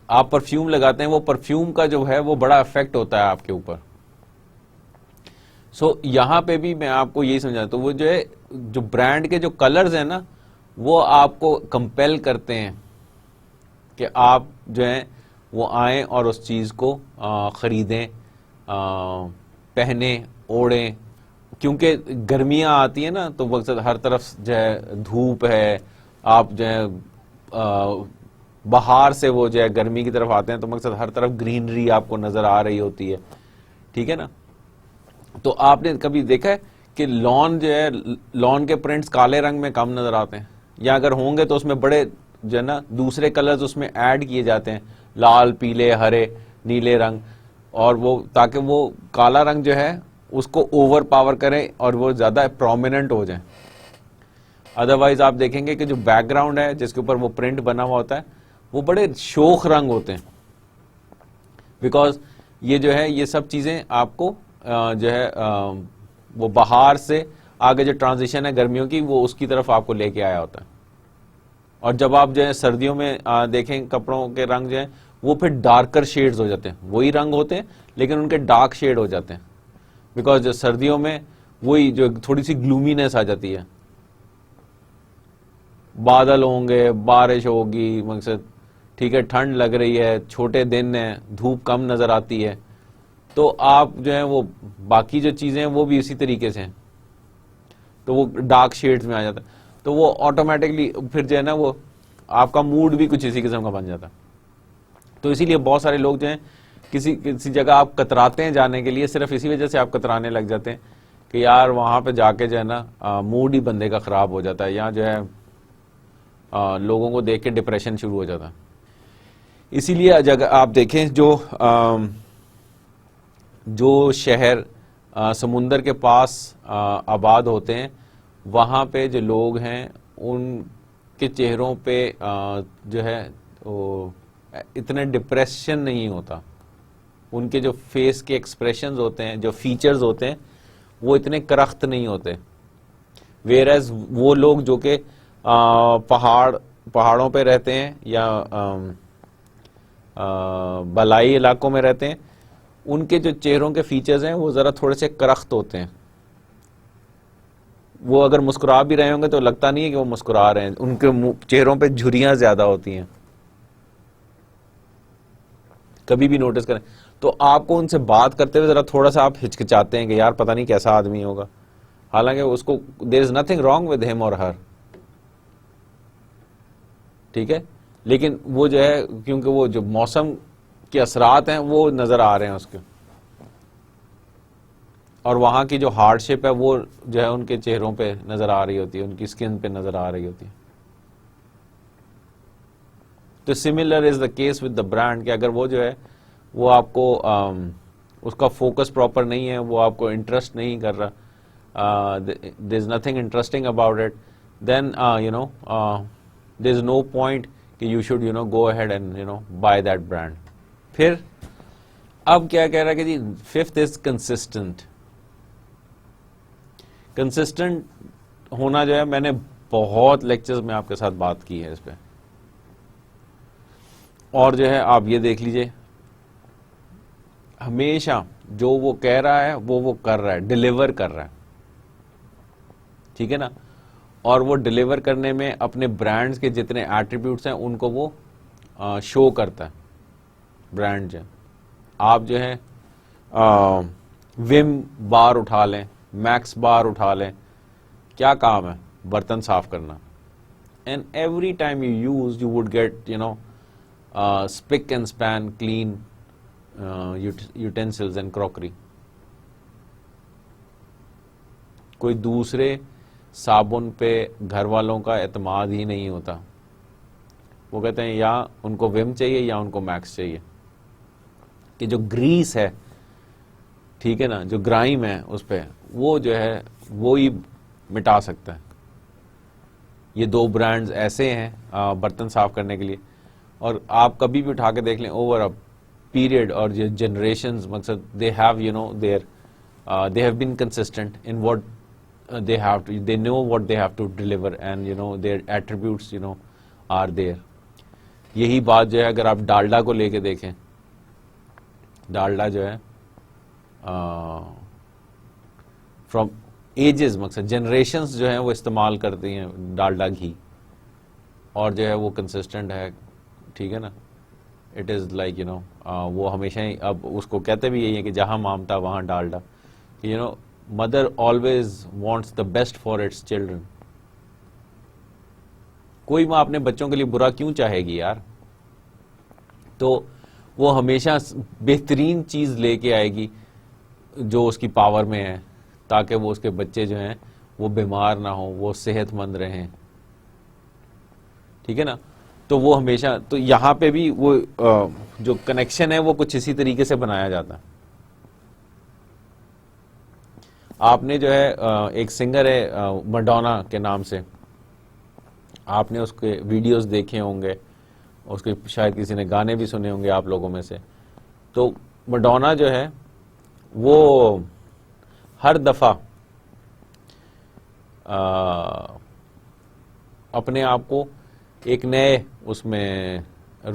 آپ پرفیوم لگاتے ہیں, وہ پرفیوم کا جو ہے وہ بڑا افیکٹ ہوتا ہے آپ کے اوپر. سو یہاں پہ بھی میں آپ کو یہی سمجھاتا ہوں, وہ جو ہے جو برانڈ کے جو کلرز ہیں نا, وہ آپ کو کمپیل کرتے ہیں کہ آپ جو ہیں وہ آئیں اور اس چیز کو خریدیں, پہنے اوڑھیں, کیونکہ گرمیاں آتی ہیں نا تو مقصد ہر طرف جو ہے دھوپ ہے, آپ جو ہے باہر سے وہ جو ہے گرمی کی طرف آتے ہیں تو مقصد ہر طرف گرینری آپ کو نظر آ رہی ہوتی ہے, ٹھیک ہے نا. تو آپ نے کبھی دیکھا ہے کہ لان جو ہے, لان کے پرنٹس کالے رنگ میں کم نظر آتے ہیں, یا اگر ہوں گے تو اس میں بڑے جو ہے نا دوسرے کلرز اس میں ایڈ کیے جاتے ہیں, لال, پیلے, ہرے, نیلے رنگ, اور وہ تاکہ وہ کالا رنگ جو ہے اس کو اوور پاور کریں اور وہ زیادہ پرومیننٹ ہو جائیں. ادروائز آپ دیکھیں گے کہ جو بیک گراؤنڈ ہے جس کے اوپر وہ پرنٹ بنا ہوا ہوتا ہے وہ بڑے شوخ رنگ ہوتے ہیں, بیکاز یہ جو ہے یہ سب چیزیں آپ کو جو ہے وہ باہر سے آگے جو ٹرانزیشن ہے گرمیوں کی وہ اس کی طرف آپ کو لے کے آیا ہوتا ہے. اور جب آپ جو ہے سردیوں میں دیکھیں کپڑوں کے رنگ جو ہیں وہ پھر ڈارکر شیڈز ہو جاتے ہیں, وہی رنگ ہوتے ہیں لیکن ان کے ڈارک شیڈ ہو جاتے ہیں, بیکاز جو سردیوں میں وہی جو تھوڑی سی گلومینس آ جاتی ہے, بادل ہوں گے, بارش ہوگی, مقصد ٹھیک ہے ٹھنڈ لگ رہی ہے, چھوٹے دن ہیں, دھوپ کم نظر آتی ہے, تو آپ جو ہے وہ باقی جو چیزیں ہیں وہ بھی اسی طریقے سے ہیں تو وہ ڈارک شیڈز میں آ جاتا ہے, تو وہ آٹومیٹکلی پھر جو ہے نا وہ آپ کا موڈ بھی کچھ اسی قسم کا بن جاتا ہے. تو اسی لیے بہت سارے لوگ جو ہیں کسی جگہ آپ کتراتے ہیں جانے کے لیے, صرف اسی وجہ سے آپ کترانے لگ جاتے ہیں کہ یار وہاں پہ جا کے جو ہے نا موڈ ہی بندے کا خراب ہو جاتا ہے, یا جو ہے لوگوں کو دیکھ کے ڈپریشن شروع ہو جاتا ہے. اسی لیے جگہ آپ دیکھیں جو شہر سمندر کے پاس آباد ہوتے ہیں وہاں پہ جو لوگ ہیں ان کے چہروں پہ جو ہے اتنے ڈپریشن نہیں ہوتا, ان کے جو فیس کے ایکسپریشنز ہوتے ہیں, جو فیچرز ہوتے ہیں وہ اتنے کرخت نہیں ہوتے. ویئر ایز وہ لوگ جو کہ پہاڑوں پہ رہتے ہیں یا بالائی علاقوں میں رہتے ہیں, ان کے جو چہروں کے فیچرز ہیں وہ ذرا تھوڑے سے کرخت ہوتے ہیں. وہ اگر مسکرا بھی رہے ہوں گے تو لگتا نہیں ہے کہ وہ مسکرا رہے ہیں, ان کے چہروں پہ جھریاں زیادہ ہوتی ہیں. کبھی بھی نوٹس کریں تو آپ کو ان سے بات کرتے ہوئے ذرا تھوڑا سا آپ ہچکچاتے ہیں کہ یار پتہ نہیں کیسا آدمی ہوگا, حالانکہ اس کو there is nothing wrong with him or ہر, ٹھیک ہے, لیکن وہ جو ہے کیونکہ وہ جو موسم کے اثرات ہیں وہ نظر آ رہے ہیں اس کے, اور وہاں کی جو ہارڈ شپ ہے وہ جو ہے ان کے چہروں پہ نظر آ رہی ہوتی ہے, ان کی اسکن پہ نظر آ رہی ہوتی ہے. تو similar is the case with the brand, کہ اگر وہ جو ہے وہ آپ کو اس کا فوکس پراپر نہیں ہے, وہ آپ کو انٹرسٹ نہیں کر رہا, there is nothing interesting about it, then there is no point کہ you should go ahead and buy that brand. پھر اب کیا کہہ رہا ہے کہ جی ففتھ از کنسسٹنٹ. کنسسٹنٹ ہونا جو ہے میں نے بہت لیکچرز میں آپ کے ساتھ بات کی ہے اس پہ, اور جو ہے آپ یہ دیکھ لیجئے ہمیشہ جو وہ کہہ رہا ہے وہ کر رہا ہے, ڈیلیور کر رہا ہے, ٹھیک ہے نا, اور وہ ڈیلیور کرنے میں اپنے برانڈز کے جتنے ایٹریبیوٹس ہیں ان کو وہ شو کرتا ہے. برانڈ جو آپ جو ہے وم بار اٹھا لیں, میکس بار اٹھا لیں, کیا کام ہے, برتن صاف کرنا, and every time you use you would get spick and span clean utensils and crockery. کوئی دوسرے صابن پہ گھر والوں کا اعتماد ہی نہیں ہوتا, وہ کہتے ہیں یا ان کو وم چاہیے یا ان کو میکس چاہیے, کہ جو گریس ہے, ٹھیک ہے نا, جو گرائم ہے اس پہ وہ جو ہے وہی مٹا سکتا ہے. یہ دو برانڈز ایسے ہیں برتن صاف کرنے کے لیے, اور آپ کبھی بھی اٹھا کے دیکھ لیں اوور اے پیریڈ, اور یہ جنریشنز مقصد they have they have been consistent in what they know what they have to deliver, and their attributes are there. یہی بات جو ہے اگر آپ ڈالڈا کو لے کے دیکھیں, ڈالڈا جو ہے فرام ایجز مقصد جنریشنز جو ہیں وہ استعمال کرتی ہیں ڈالڈا گھی, اور جو ہے وہ کنسسٹنٹ ہے, ٹھیک ہے نا, اٹ از لائک وہ ہمیشہ ہی اب اس کو کہتے بھی یہی ہے کہ جہاں مامتا وہاں Dalda. Mother always wants the best for its children. کوئی ماں اپنے بچوں کے لیے برا کیوں چاہے گی یار؟ تو وہ ہمیشہ بہترین چیز لے کے آئے گی جو اس کی پاور میں ہے، تاکہ وہ اس کے بچے جو ہیں وہ بیمار نہ ہوں، وہ صحت مند رہیں. ٹھیک ہے نا؟ تو وہ ہمیشہ، تو یہاں پہ بھی وہ جو کنیکشن ہے وہ کچھ اسی طریقے سے بنایا جاتا ہے. آپ نے جو ہے ایک سنگر ہے مڈونا کے نام سے، آپ نے اس کے ویڈیوز دیکھے ہوں گے، اس کے شاید کسی نے گانے بھی سنے ہوں گے آپ لوگوں میں سے. تو مڈونا جو ہے وہ ہر دفعہ اپنے آپ کو ایک نئے اس میں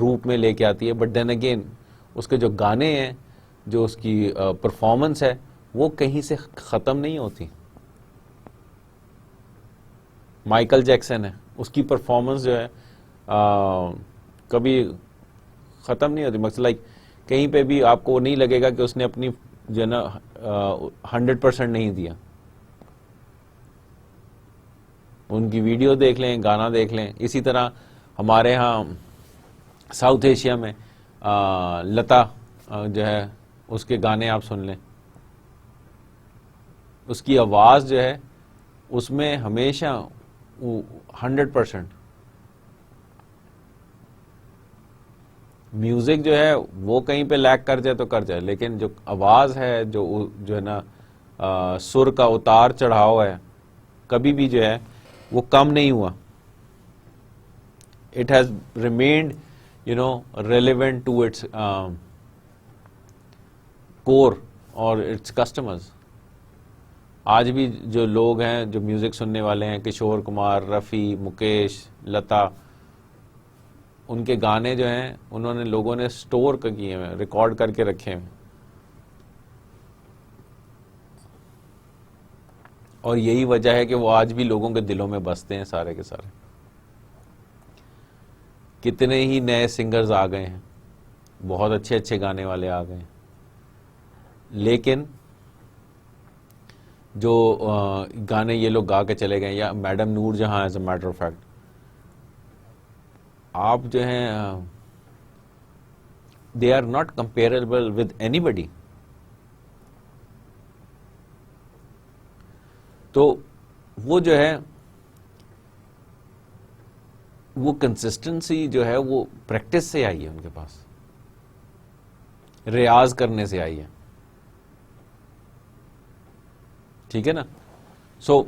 روپ میں لے کے آتی ہے. بٹ دین اگین اس کے جو گانے ہیں، جو اس کی پرفارمنس ہے، وہ کہیں سے ختم نہیں ہوتی. مائیکل جیکسن ہے، اس کی پرفارمنس جو ہے کبھی ختم نہیں ہوتی. مقصد لائک کہیں پہ بھی آپ کو نہیں لگے گا کہ اس نے اپنی جو ہے نا 100% نہیں دیا. ان کی ویڈیو دیکھ لیں، گانا دیکھ لیں. اسی طرح ہمارے ہاں ساؤتھ ایشیا میں لتا جو ہے، اس کے گانے آپ سن لیں، اس کی آواز جو ہے اس میں ہمیشہ 100%. میوزک جو ہے وہ کہیں پہ لیک کر جائے تو کر جائے، لیکن جو آواز ہے، جو ہے نا سر کا اتار چڑھاؤ ہے، کبھی بھی جو ہے وہ کم نہیں ہوا. It has remained relevant to its core اور اٹس کسٹمرز. آج بھی جو لوگ ہیں جو میوزک سننے والے ہیں، کشور کمار، رفی، مکیش، لتا، ان کے گانے جو ہیں انہوں نے لوگوں نے سٹور کیے ہوئے، ریکارڈ کر کے رکھے ہیں. اور یہی وجہ ہے کہ وہ آج بھی لوگوں کے دلوں میں بستے ہیں سارے کے سارے. کتنے ہی نئے سنگرز آ گئے ہیں، بہت اچھے اچھے گانے والے آ گئے ہیں، لیکن جو گانے یہ لوگ گا کے چلے گئے، یا madam Noor Jahan as a matter of fact, آپ جو ہیں they are not comparable with anybody. تو وہ جو ہے وہ کنسسٹنسی جو ہے وہ پریکٹس سے آئی ہے، ان کے پاس ریاض کرنے سے آئی ہے. ٹھیک ہے نا؟ سو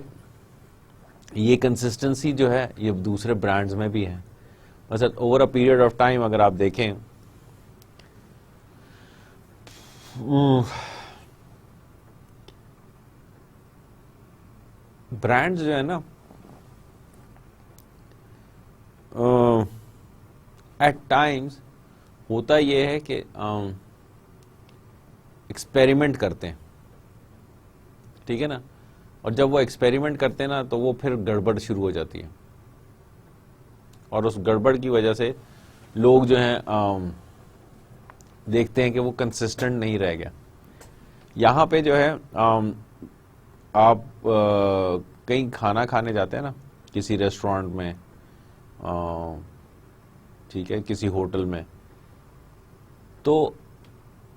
یہ کنسسٹنسی جو ہے یہ دوسرے برانڈز میں بھی ہے. مثلا over a period of time اگر آپ دیکھیں، برانڈز جو ہے نا ایٹ ٹائمز ہوتا یہ ہے کہ ایکسپیریمنٹ کرتے ہیں. ٹھیک ہے نا؟ اور جب وہ ایکسپیریمنٹ کرتے ہیں نا تو وہ پھر گڑبڑ شروع ہو جاتی ہے، اور اس گڑبڑ کی وجہ سے لوگ جو ہیں دیکھتے ہیں کہ وہ کنسسٹنٹ نہیں رہ گیا. یہاں پہ جو ہے آپ کہیں کھانا کھانے جاتے ہیں نا، کسی ریسٹورینٹ میں، ٹھیک ہے، کسی ہوٹل میں، تو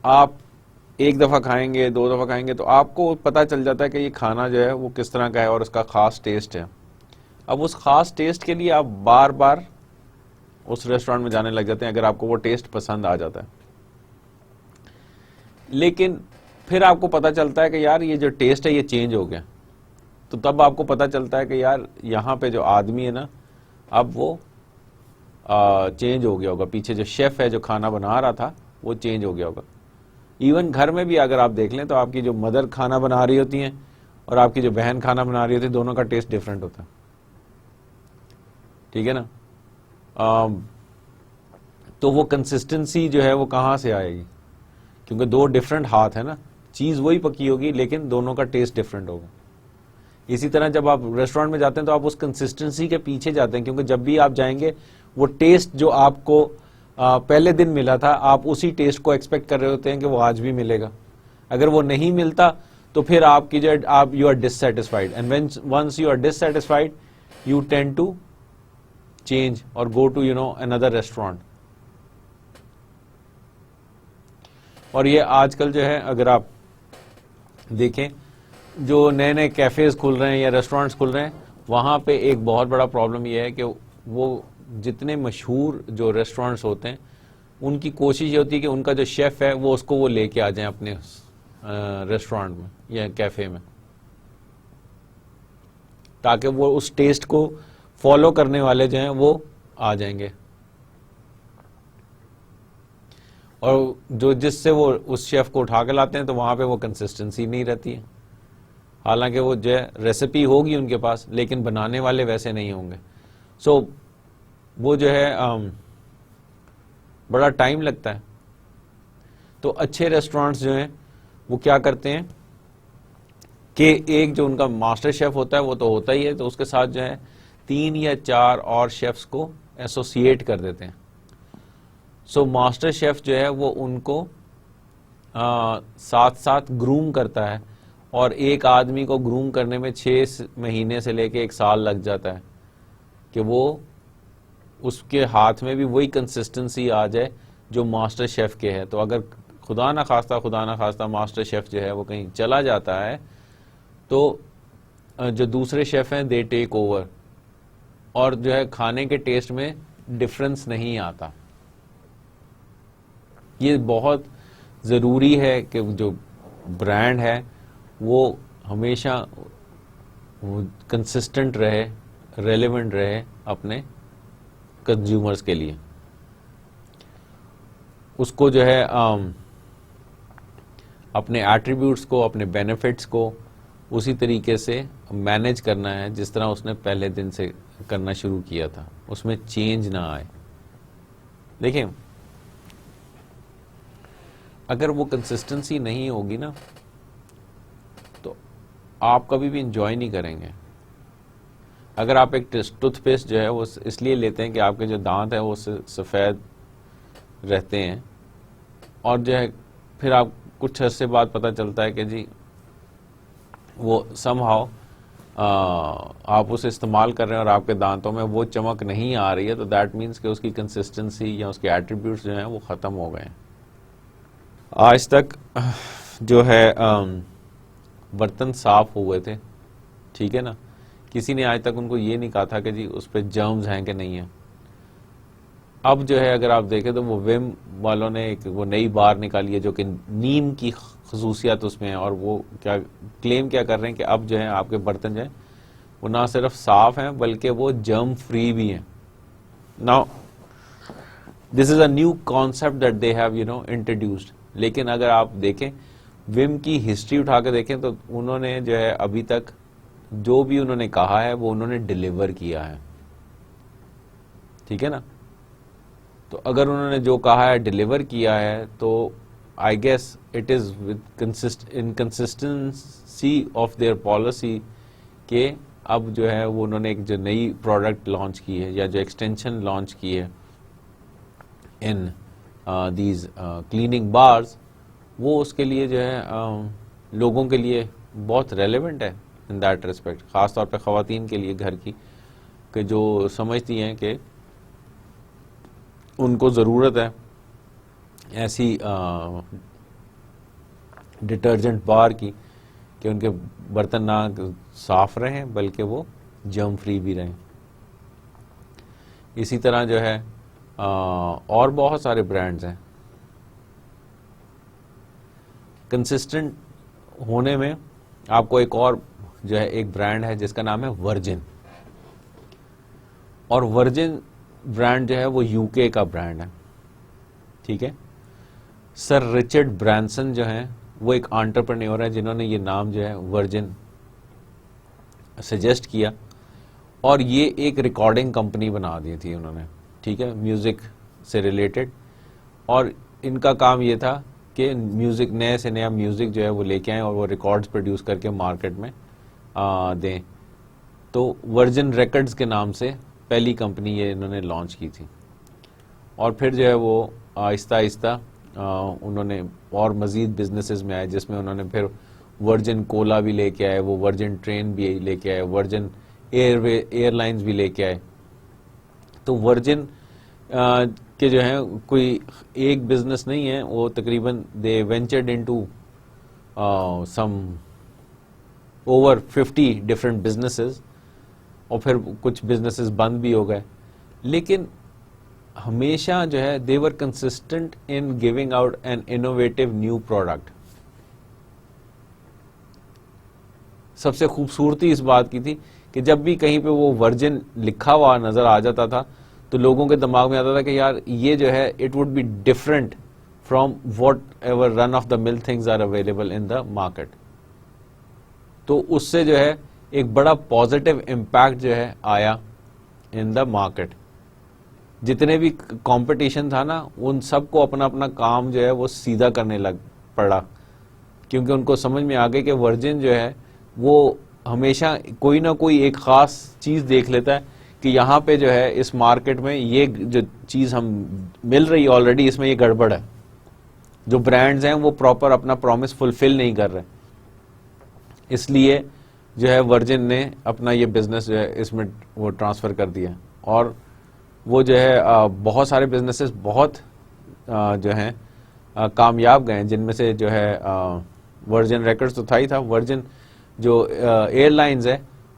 آپ ایک دفعہ کھائیں گے، دو دفعہ کھائیں گے، تو آپ کو پتہ چل جاتا ہے کہ یہ کھانا جو ہے وہ کس طرح کا ہے اور اس کا خاص ٹیسٹ ہے. اب اس خاص ٹیسٹ کے لیے آپ بار بار اس ریسٹورینٹ میں جانے لگ جاتے ہیں اگر آپ کو وہ ٹیسٹ پسند آ جاتا ہے. لیکن پھر آپ کو پتہ چلتا ہے کہ یار یہ جو ٹیسٹ ہے یہ چینج ہو گیا. تو تب آپ کو پتہ چلتا ہے کہ یار یہاں پہ جو آدمی ہے نا، اب وہ چینج ہو گیا ہوگا، پیچھے جو شیف ہے جو کھانا بنا رہا تھا وہ چینج ہو گیا ہوگا. ایون گھر میں بھی اگر آپ دیکھ لیں تو آپ کی جو مدر کھانا بنا رہی ہوتی ہیں اور آپ کی جو بہن کھانا بنا رہی ہوتی ہے، دونوں کا ٹیسٹ ڈیفرنٹ ہوتا ہے. ٹھیک ہے نا؟ تو وہ کنسسٹنسی جو ہے وہ کہاں سے آئے گی؟ کیونکہ دو ڈیفرنٹ ہاتھ ہیں نا، چیز وہی پکی ہوگی لیکن دونوں کا ٹیسٹ ڈیفرنٹ ہوگا. اسی طرح جب آپ ریسٹورینٹ میں جاتے ہیں تو آپ اس کنسسٹنسی کے پیچھے جاتے ہیں، کیونکہ جب بھی آپ جائیں گے وہ ٹیسٹ جو آپ کو پہلے دن ملا تھا, آپ اسی ٹیسٹ کو ایکسپیکٹ کر رہے ہوتے ہیں کہ وہ آج بھی ملے گا. اگر وہ نہیں ملتا تو پھر آپ کی جو آپ you are dissatisfied, and once you are dissatisfied you tend to change or go to another restaurant. اور یہ آج کل جو ہے اگر آپ دیکھیں جو نئے نئے کیفیز کھل رہے ہیں یا ریسٹورینٹس کھل رہے ہیں, وہاں پہ ایک بہت بڑا پرابلم یہ ہے کہ وہ جتنے مشہور جو ریسٹورینٹس ہوتے ہیں ان کی کوشش یہ ہوتی ہے کہ ان کا جو شیف ہے وہ اس کو وہ لے کے آ جائیں اپنے ریسٹورینٹ میں یا کیفے میں, تاکہ وہ اس ٹیسٹ کو فالو کرنے والے جو ہیں وہ آ جائیں گے, اور جو جس سے وہ اس شیف کو اٹھا کے لاتے ہیں تو وہاں پہ وہ کنسسٹنسی نہیں رہتی ہے. حالانکہ وہ جو ہے ریسیپی ہوگی ان کے پاس لیکن بنانے والے ویسے نہیں ہوں گے. سو وہ جو ہے بڑا ٹائم لگتا ہے. تو اچھے ریسٹورینٹس جو ہیں وہ کیا کرتے ہیں کہ ایک جو ان کا ماسٹر شیف ہوتا ہے وہ تو ہوتا ہی ہے, تو اس کے ساتھ جو ہے 3 یا 4 اور شیفس کو ایسوسیٹ کر دیتے ہیں. سو ماسٹر شیف جو ہے وہ ان کو ساتھ ساتھ گروم کرتا ہے, اور ایک آدمی کو گروم کرنے میں 6 مہینے سے لے کے 1 سال لگ جاتا ہے کہ وہ اس کے ہاتھ میں بھی وہی کنسسٹنسی آ جائے جو ماسٹر شیف کے ہے. تو اگر خدا نہ خواستہ ماسٹر شیف جو ہے وہ کہیں چلا جاتا ہے تو جو دوسرے شیف ہیں دے ٹیک اوور, اور جو ہے کھانے کے ٹیسٹ میں ڈفرنس نہیں آتا. یہ بہت ضروری ہے کہ جو برانڈ ہے وہ ہمیشہ کنسسٹنٹ رہے, ریلیونٹ رہے اپنے کنزیومرز کے لیے. اس کو جو ہے اپنے ایٹریبیوٹس کو, اپنے بینیفٹس کو اسی طریقے سے مینیج کرنا ہے جس طرح اس نے پہلے دن سے کرنا شروع کیا تھا, اس میں چینج نہ آئے. دیکھیں اگر وہ کنسسٹنسی نہیں ہوگی نا تو آپ کبھی بھی انجوائے نہیں کریں گے. اگر آپ ایک ٹوتھ پیسٹ جو ہے وہ اس لیے لیتے ہیں کہ آپ کے جو دانت ہیں وہ سفید رہتے ہیں, اور جو ہے پھر آپ کچھ عرصے بعد پتہ چلتا ہے کہ جی وہ سم ہاؤ آپ اسے استعمال کر رہے ہیں اور آپ کے دانتوں میں وہ چمک نہیں آ رہی ہے, تو دیٹ مینس کہ اس کی کنسسٹنسی یا اس کے ایٹریبیوٹس جو ہیں وہ ختم ہو گئے ہیں. آج تک جو ہے برتن صاف ہوئے تھے, ٹھیک ہے نا, کسی نے آج تک ان کو یہ نہیں کہا تھا کہ جی اس پہ جرمز ہیں کہ نہیں ہیں. اب جو ہے اگر آپ دیکھیں تو وہ ویم والوں نے ایک وہ نئی بار نکالی ہے جو کہ نیم کی خصوصیات اس میں ہیں, اور وہ کیا کلیم کیا کر رہے ہیں کہ اب جو ہے آپ کے برتن جو ہیں وہ نہ صرف صاف ہیں بلکہ وہ جرم فری بھی ہیں. Now this is a new concept that they have introduced. لیکن اگر آپ دیکھیں ویم کی ہسٹری اٹھا کے دیکھیں تو انہوں نے جو ہے ابھی تک جو بھی انہوں نے کہا ہے وہ انہوں نے ڈیلیور کیا ہے, ٹھیک ہے نا. تو اگر انہوں نے جو کہا ہے ڈیلیور کیا ہے تو I guess it is with inconsistency of their policy کہ اب جو ہے وہ انہوں نے ایک جو نئی پروڈکٹ لانچ کی ہے یا جو ایکسٹینشن لانچ کی ہے ان دیز کلیننگ بارز, وہ اس کے لیے جو ہے لوگوں کے لیے بہت ریلیونٹ ہے ان دیٹ ریسپیکٹ, خاص طور پہ خواتین کے لیے گھر کی, کہ جو سمجھتی ہیں کہ ان کو ضرورت ہے ایسی ڈٹرجنٹ بار کی کہ ان کے برتن نہ صاف رہیں بلکہ وہ جرم فری بھی رہیں. اسی طرح جو ہے اور بہت سارے برانڈز ہیں. کنسسٹنٹ ہونے میں آپ کو ایک اور جو ہے ایک برانڈ ہے جس کا نام ہے ورجن, اور ورجن برانڈ جو ہے وہ یو کے کا برانڈ ہے, ٹھیک ہے. سر رچرڈ برانسن جو ہیں وہ ایک انٹرپرینیور ہیں جنہوں نے یہ نام جو ہے ورجن سجیسٹ کیا, اور یہ ایک ریکارڈنگ کمپنی بنا دی تھی انہوں نے, ٹھیک ہے, میوزک سے ریلیٹڈ. اور ان کا کام یہ تھا کہ میوزک نئے سے نیا میوزک جو ہے وہ لے کے آئیں اور وہ ریکارڈز پروڈیوس کر کے مارکیٹ میں دیں. تو ورجن ریکارڈز کے نام سے پہلی کمپنی یہ انہوں نے لانچ کی تھی. اور پھر جو ہے وہ آہستہ آہستہ انہوں نے اور مزید بزنسز میں آئے، جس میں انہوں نے پھر ورجن کولا بھی لے کے آئے، وہ ورجن ٹرین بھی لے کے آئے، ورجن ایئر لائنز بھی لے کے آئے. تو ورجن کے جو ہیں کوئی ایک بزنس نہیں ہے، وہ تقریباً they ventured into some over 50 different businesses, اور پھر کچھ بزنسز بند بھی ہو گئے. لیکن ہمیشہ جو ہے they were consistent in giving out an innovative new product. سب سے خوبصورتی اس بات کی تھی کہ جب بھی کہیں پہ وہ ورجن لکھا ہوا نظر آ جاتا تھا تو لوگوں کے دماغ میں آتا تھا کہ یار یہ جو ہے it would be different from whatever run of the mill things are available in the market. تو اس سے جو ہے ایک بڑا پازیٹیو امپیکٹ جو ہے آیا ان دا مارکیٹ. جتنے بھی کمپٹیشن تھا نا ان سب کو اپنا اپنا کام جو ہے وہ سیدھا کرنے لگ پڑا، کیونکہ ان کو سمجھ میں آ گئی کہ ورجن جو ہے وہ ہمیشہ کوئی نہ کوئی ایک خاص چیز دیکھ لیتا ہے کہ یہاں پہ جو ہے اس مارکیٹ میں یہ جو چیز ہم مل رہی ہے آلریڈی اس میں یہ گڑبڑ ہے. جو برانڈز ہیں وہ پراپر اپنا پرومس فلفل نہیں کر رہے، اس لیے جو ہے ورجن نے اپنا یہ بزنس جو ہے اس میں وہ ٹرانسفر کر دیا، اور وہ جو ہے بہت سارے بزنسز بہت جو ہیں کامیاب گئے، جن میں سے جو ہے ورجن ریکارڈز تو تھا ہی تھا. ورجن جو ایئر لائنز ہے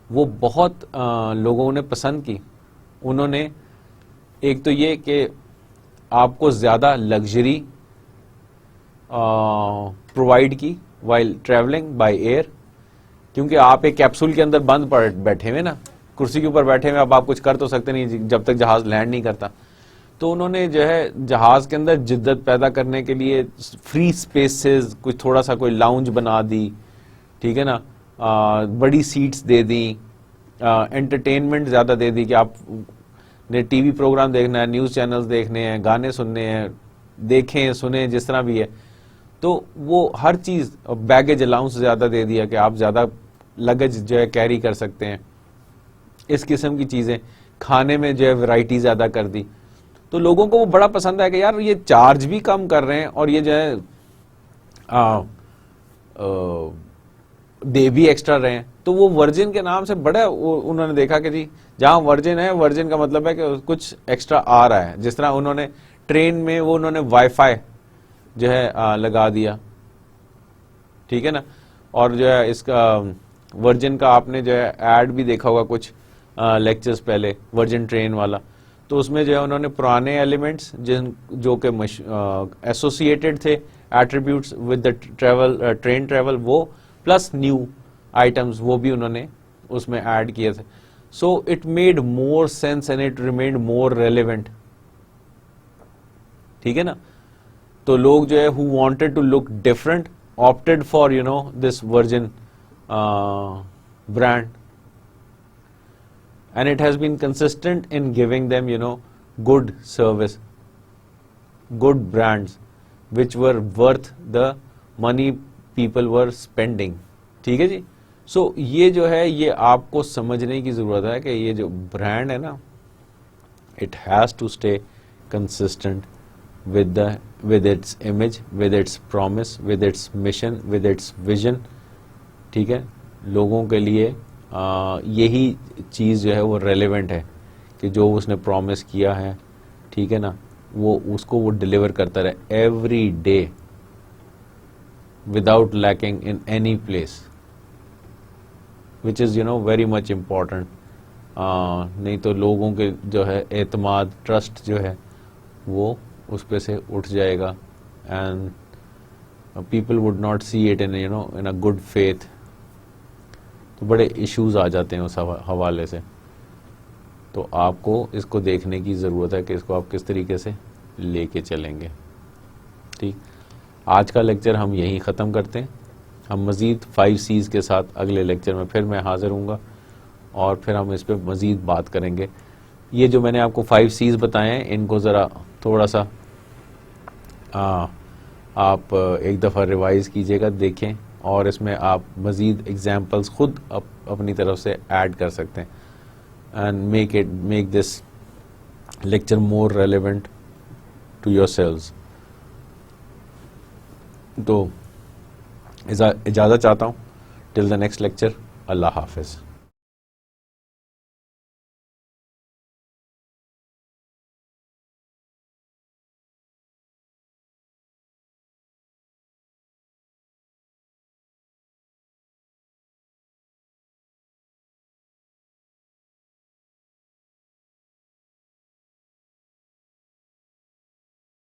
وہ بہت لوگوں نے پسند کی. انہوں نے ایک تو یہ کہ آپ کو زیادہ لگژری پرووائڈ کی وائل ٹریولنگ بائی ایئر، کیونکہ آپ ایک کیپسول کے اندر بند بیٹھے ہوئے نا، کرسی کے اوپر بیٹھے ہوئے، اب آپ کچھ کر تو سکتے نہیں جب تک جہاز لینڈ نہیں کرتا. تو انہوں نے جو ہے جہاز کے اندر جدت پیدا کرنے کے لیے فری سپیسز، کچھ تھوڑا سا کوئی لاؤنج بنا دی، ٹھیک ہے نا، بڑی سیٹس دے دی، انٹرٹینمنٹ زیادہ دے دی کہ آپ نے ٹی وی پروگرام دیکھنا ہے، نیوز چینلز دیکھنے ہیں، گانے سننے ہیں، دیکھیں سنیں جس طرح بھی ہے. تو وہ ہر چیز، بیگیج الاؤنس زیادہ دے دیا کہ آپ زیادہ لگیج جو ہے کیری کر سکتے ہیں، اس قسم کی چیزیں. کھانے میں جو ہے ورائٹی زیادہ کر دی. تو لوگوں کو وہ بڑا پسند ہے کہ یار یہ چارج بھی کم کر رہے ہیں اور یہ جو ہے دے بھی ایکسٹرا رہے ہیں. تو وہ ورجن کے نام سے بڑا انہوں نے دیکھا کہ جی جہاں ورجن ہے، ورجن کا مطلب ہے کہ کچھ ایکسٹرا آ رہا ہے. جس طرح انہوں نے ٹرین میں وہ انہوں نے وائی فائی جو ہے لگا دیا، ٹھیک ہے نا. اور جو ہے اس کا ورجن کا آپ نے جو ہے ایڈ بھی دیکھا ہوگا کچھ لیکچرز پہلے، ورجن ٹرین والا. تو اس میں جو ہے انہوں نے پرانے ایلیمنٹس جو کہ ایسوسیٹڈ تھے attributes with the train travel, وہ پلس نیو آئٹمز وہ بھی انہوں نے اس میں ایڈ کیے تھے. So it made more sense and it remained more relevant, ٹھیک ہے نا. تو لوگ جو ہے who wanted to look different opted for this Virgin brand, and it has been consistent in giving them good service, good brands which were worth the money people were spending. ٹھیک ہے جی. سو یہ جو ہے یہ آپ کو سمجھنے کی ضرورت ہے کہ یہ جو برانڈ ہے نا it has to stay consistent with its image, with its promise, with its mission, with its vision. ٹھیک ہے. لوگوں کے لیے یہی چیز جو ہے وہ ریلیونٹ ہے کہ جو اس نے پرومس کیا ہے، ٹھیک ہے نا، وہ اس کو وہ ڈیلیور کرتا رہے every day without lacking in any place, which is very much important. نہیں تو لوگوں کے جو ہے اعتماد، ٹرسٹ جو ہے وہ اس پہ سے اٹھ جائے گا، and people would not see it in a good faith. تو بڑے ایشوز آ جاتے ہیں اس حوالے سے. تو آپ کو اس کو دیکھنے کی ضرورت ہے کہ اس کو آپ کس طریقے سے لے کے چلیں گے. ٹھیک. آج کا لیکچر ہم یہیں ختم کرتے ہیں. ہم مزید 5 C's کے ساتھ اگلے لیکچر میں پھر میں حاضر ہوں گا اور پھر ہم اس پہ مزید بات کریں گے. یہ جو میں نے آپ کو 5 C's بتائے ہیں ان کو ذرا تھوڑا سا آپ ایک دفعہ ریوائز کیجئے گا، دیکھیں، اور اس میں آپ مزید ایگزامپلس خود اپنی طرف سے ایڈ کر سکتے ہیں. And make this lecture more relevant to yourselves. تو اجازت چاہتا ہوں. Till the next lecture, اللہ حافظ.